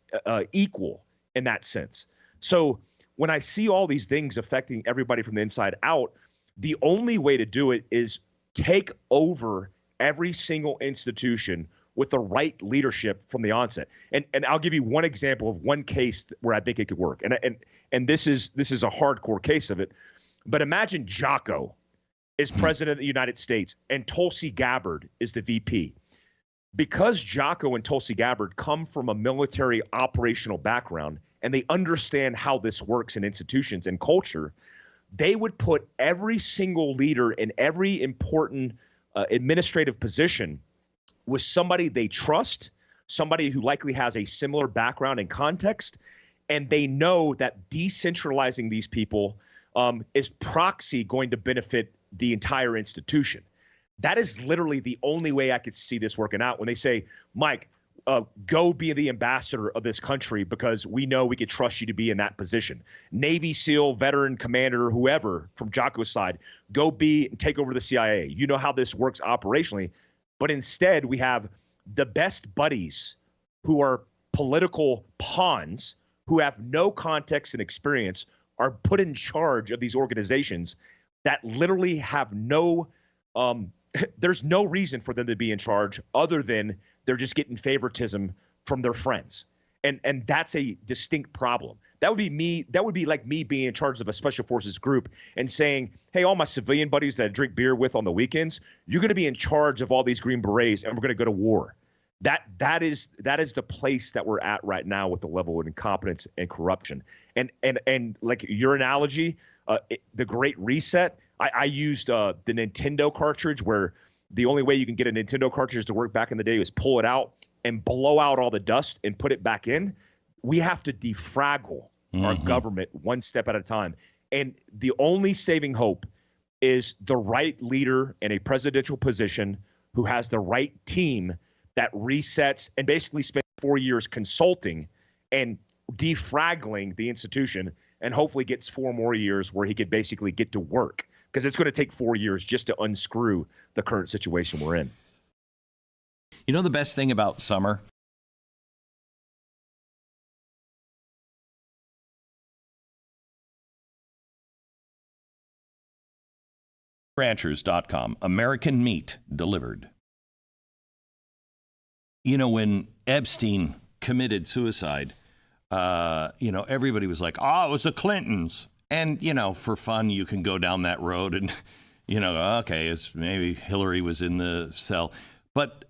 equal in that sense. So when I see all these things affecting everybody from the inside out, the only way to do it is take over every single institution with the right leadership from the onset. And I'll give you one example of one case where I think it could work. And this is a hardcore case of it. But imagine Jocko is president of the United States and Tulsi Gabbard is the VP. Because Jocko and Tulsi Gabbard come from a military operational background and they understand how this works in institutions and culture, they would put every single leader in every important administrative position with somebody they trust, somebody who likely has a similar background and context, and they know that decentralizing these people is proxy going to benefit the entire institution. That is literally the only way I could see this working out. When they say, Mike, go be the ambassador of this country because we know we could trust you to be in that position. Navy SEAL, veteran, commander, whoever from Jocko's side, go be and take over the CIA. You know how this works operationally. But instead, we have the best buddies who are political pawns who have no context and experience are put in charge of these organizations that literally have no there's no reason for them to be in charge other than they're just getting favoritism from their friends. And that's a distinct problem. That would be me. That would be like me being in charge of a special forces group and saying, hey, all my civilian buddies that I drink beer with on the weekends, you're going to be in charge of all these Green Berets and we're going to go to war. That is the place that we're at right now with the level of incompetence and corruption. And like your analogy, the Great Reset, I used the Nintendo cartridge where the only way you can get a Nintendo cartridge to work back in the day was pull it out and blow out all the dust and put it back in. We have to defraggle our government one step at a time. And the only saving hope is the right leader in a presidential position who has the right team that resets and basically spends 4 years consulting and defraggling the institution and hopefully gets 4 more years where he could basically get to work. Because it's going to take 4 years just to unscrew the current situation we're in. You know the best thing about summer? Ranchers.com. American meat delivered. You know, when Epstein committed suicide, everybody was like, oh, it was the Clintons. And, for fun, you can go down that road and, okay, it's maybe Hillary was in the cell. But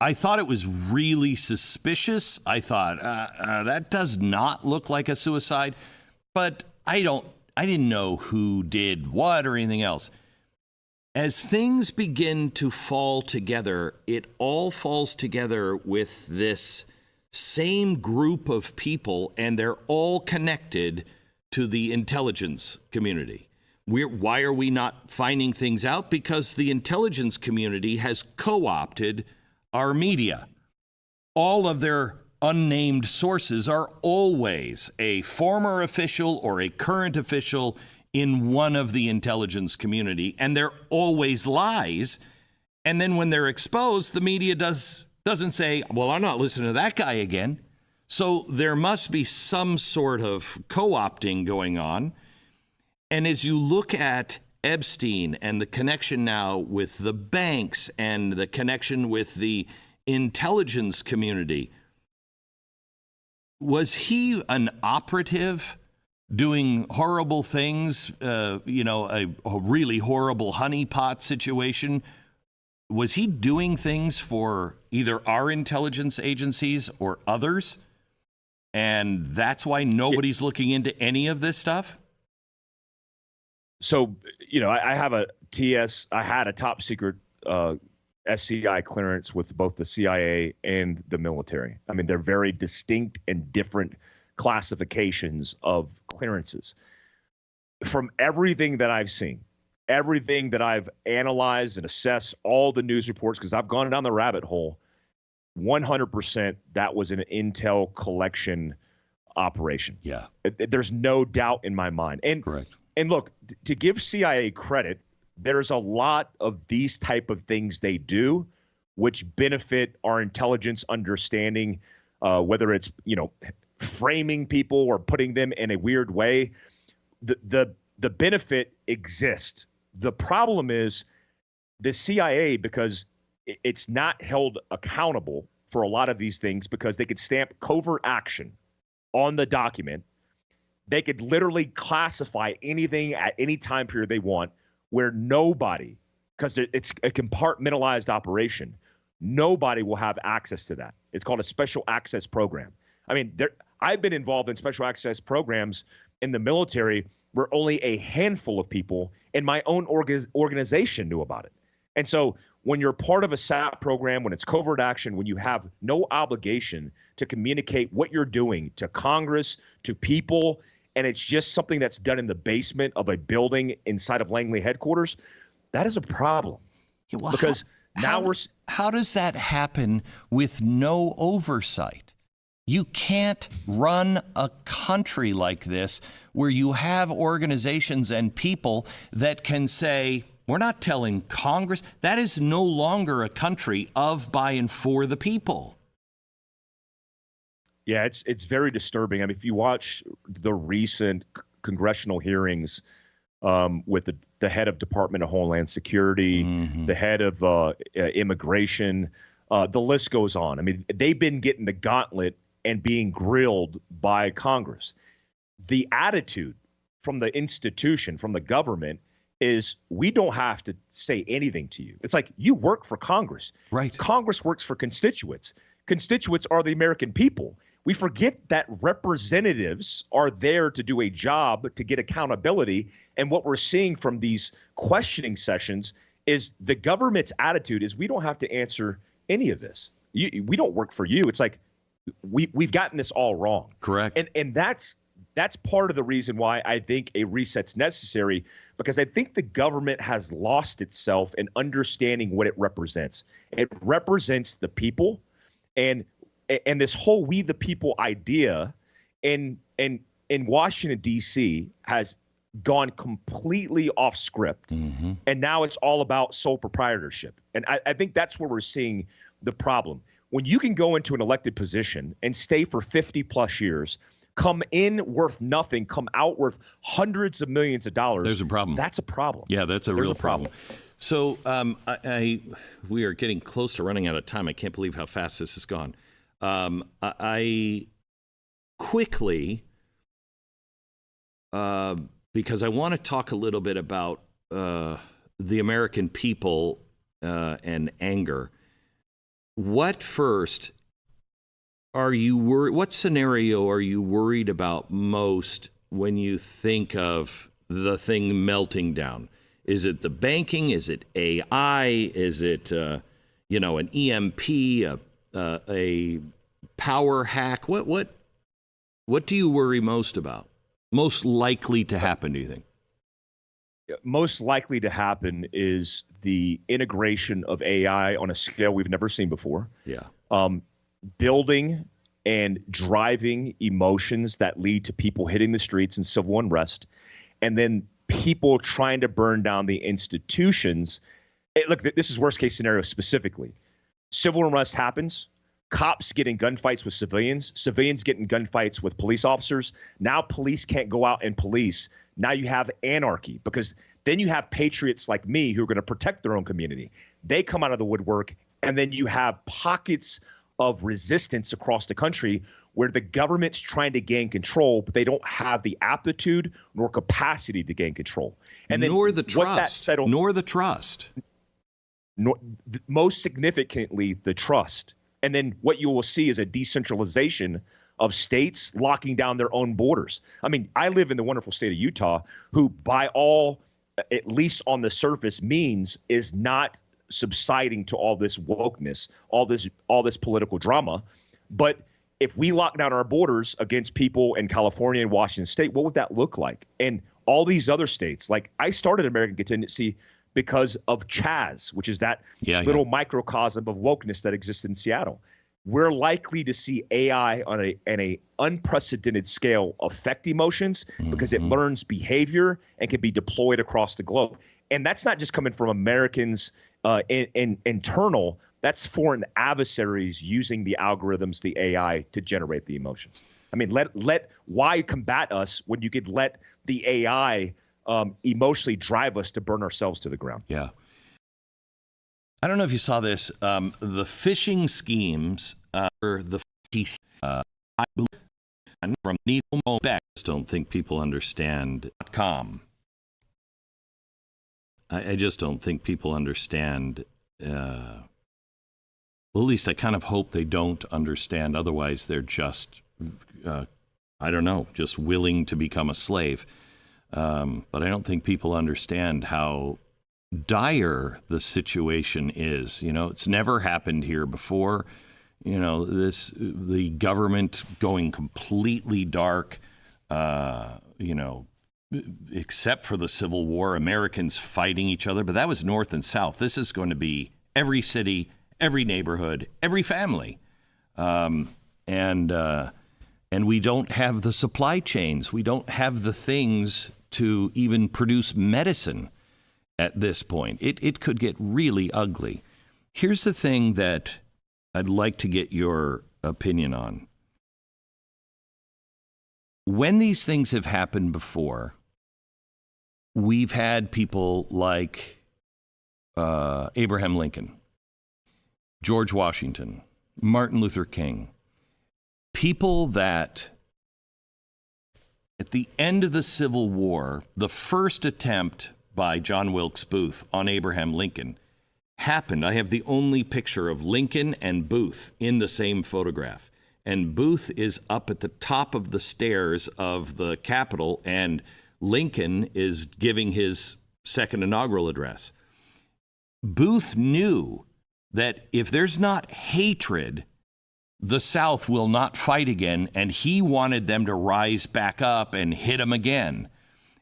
I thought it was really suspicious. I thought that does not look like a suicide. But I didn't know who did what or anything else. As things begin to fall together, it all falls together with this same group of people, and they're all connected to the intelligence community. Why are we not finding things out? Because the intelligence community has co-opted our media. All of their unnamed sources are always a former official or a current official in one of the intelligence community, and they're always lies. And then when they're exposed, the media doesn't say, well, I'm not listening to that guy again. So there must be some sort of co-opting going on. And as you look at Epstein and the connection now with the banks and the connection with the intelligence community, was he an operative doing horrible things, a really horrible honeypot situation? Was he doing things for either our intelligence agencies or others? And that's why nobody's looking into any of this stuff? So, I have I had a top secret SCI clearance with both the CIA and the military. I mean, they're very distinct and different classifications of clearances. From everything that I've seen, everything that I've analyzed and assessed, all the news reports, because I've gone down the rabbit hole, 100% that was an intel collection operation. Yeah. There's no doubt in my mind. And correct. And look, to give CIA credit, there's a lot of these type of things they do, which benefit our intelligence understanding, whether it's, framing people or putting them in a weird way. The benefit exists. The problem is the CIA, because it's not held accountable for a lot of these things, because they could stamp covert action on the document. They could literally classify anything at any time period they want, where nobody, because it's a compartmentalized operation, nobody will have access to that. It's called a special access program. I mean, I've been involved in special access programs in the military where only a handful of people in my own organization knew about it. And so when you're part of a SAP program, when it's covert action, when you have no obligation to communicate what you're doing to Congress, to people, and it's just something that's done in the basement of a building inside of Langley headquarters, that is a problem. Yeah, well, because how does that happen with no oversight? You can't run a country like this where you have organizations and people that can say, we're not telling Congress. That is no longer a country of, by, and for the people. Yeah, it's very disturbing. I mean, if you watch the recent congressional hearings with the head of Department of Homeland Security, the head of immigration, the list goes on. I mean, they've been getting the gauntlet and being grilled by Congress. The attitude from the institution, from the government, is we don't have to say anything to you. It's like, you work for Congress. Right. Congress works for constituents. Constituents are the American people. We forget that representatives are there to do a job, to get accountability. And what we're seeing from these questioning sessions is the government's attitude is we don't have to answer any of this. We don't work for you. It's like, we've gotten this all wrong. Correct. And that's part of the reason why I think a reset's necessary, because I think the government has lost itself in understanding what it represents. It represents the people, and this whole "we the people" idea in Washington, D.C. has gone completely off script. And now it's all about sole proprietorship. And I think that's where we're seeing the problem. When you can go into an elected position and stay for 50 plus years, come in worth nothing, come out worth hundreds of millions of dollars. There's a problem. That's a problem. Yeah, that's a real problem. So we are getting close to running out of time. I can't believe how fast this has gone. I quickly, because I want to talk a little bit about the American people and anger. What scenario are you worried about most when you think of the thing melting down? Is it the banking? Is it AI? Is it an EMP, a power hack? What do you worry most about? Most likely to happen, do you think? Most likely to happen is the integration of AI on a scale we've never seen before. Yeah. Building and driving emotions that lead to people hitting the streets and civil unrest, and then people trying to burn down the institutions. Hey, look, this is worst case scenario specifically. Civil unrest happens. Cops get in gunfights with civilians. Civilians get in gunfights with police officers. Now police can't go out and police. Now you have anarchy, because then you have patriots like me who are going to protect their own community. They come out of the woodwork, and then you have pockets of resistance across the country where the government's trying to gain control, but they don't have the aptitude nor capacity to gain control. And then nor the trust. Most significantly, the trust. And then what you will see is a decentralization of states locking down their own borders. I mean, I live in the wonderful state of Utah, who by all, at least on the surface, means is not subsiding to all this wokeness, all this political drama. But if we lock down our borders against people in California and Washington State, what would that look like? And all these other states, like I started American Contingency because of Chaz, which is that little microcosm of wokeness that exists in Seattle. we're likely to see AI on an unprecedented scale affect emotions because it learns behavior and can be deployed across the globe. And that's not just coming from Americans internal. That's foreign adversaries using the algorithms, the AI, to generate the emotions. I mean, why combat us when you could let the AI emotionally drive us to burn ourselves to the ground? Yeah. I don't know if you saw this. The phishing schemes for the I believe from Needle back. I just don't think people understand .com. I just don't think people understand. Well, at least I kind of hope they don't understand. Otherwise, they're just, I don't know, just willing to become a slave. But I don't think people understand how dire the situation is. You know, it's never happened here before. You know, the government going completely dark, you know, except for the Civil War, Americans fighting each other. But that was North and South. This is going to be every city, every neighborhood, every family. And we don't have the supply chains. We don't have the things to even produce medicine at this point. It could get really ugly. Here's the thing that I'd like to get your opinion on. When these things have happened before, we've had people like Abraham Lincoln, George Washington, Martin Luther King, people that at the end of the Civil War, the first attempt by John Wilkes Booth on Abraham Lincoln happened. I have the only picture of Lincoln and Booth in the same photograph. And Booth is up at the top of the stairs of the Capitol, and Lincoln is giving his second inaugural address. Booth knew that if there's not hatred, the South will not fight again, and he wanted them to rise back up and hit them again.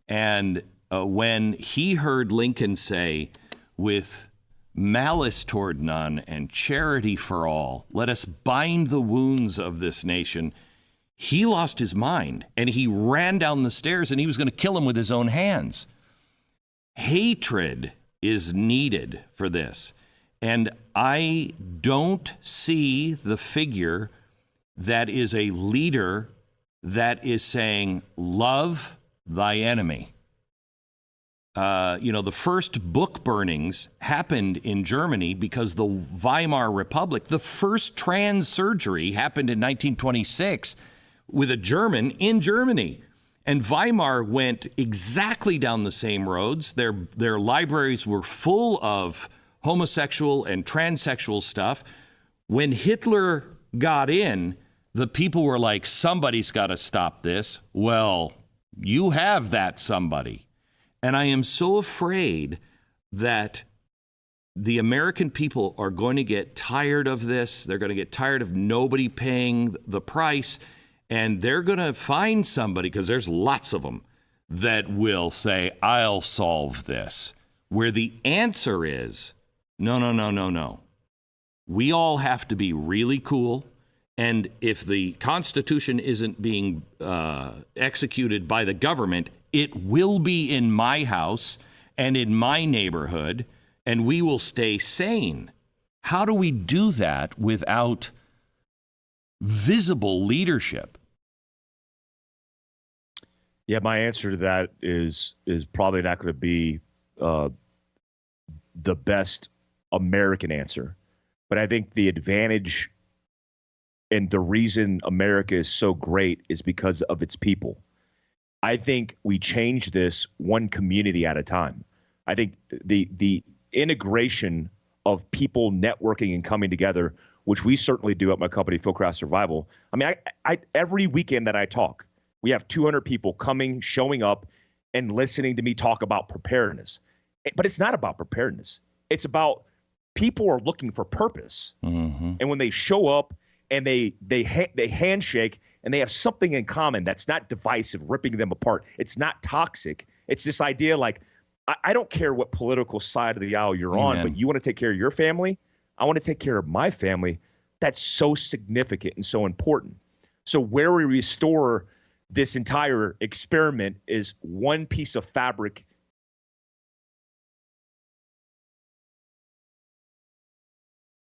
And when he heard Lincoln say, with malice toward none and charity for all, let us bind the wounds of this nation, he lost his mind, and he ran down the stairs, and he was going to kill him with his own hands. Hatred is needed for this. And I don't see the figure that is a leader that is saying, love thy enemy. You know, the first book burnings happened in Germany because the Weimar Republic, the first trans surgery happened in 1926 with a German in Germany. And Weimar went exactly down the same roads. Their libraries were full of homosexual and transsexual stuff. When Hitler got in, the people were like, somebody's got to stop this. Well, you have that somebody. And I am so afraid that the American people are going to get tired of this. They're going to get tired of nobody paying the price. And they're going to find somebody, because there's lots of them, that will say, I'll solve this. Where the answer is, no. We all have to be really cool. And if the Constitution isn't being executed by the government, it will be in my house and in my neighborhood, and we will stay sane. How do we do that without visible leadership? Yeah, my answer to that is probably not going to be the best American answer. But I think the advantage and the reason America is so great is because of its people. I think we change this one community at a time. I think the integration of people networking and coming together, which we certainly do at my company, Fieldcraft Survival. I mean, I every weekend that I talk, we have 200 people coming, showing up, and listening to me talk about preparedness. But it's not about preparedness. It's about people are looking for purpose. Mm-hmm. And when they show up and they handshake and they have something in common that's not divisive, ripping them apart. It's not toxic. It's this idea like, I don't care what political side of the aisle you're on, but you want to take care of your family. I want to take care of my family. That's so significant and so important. So where we restore this entire experiment is one piece of fabric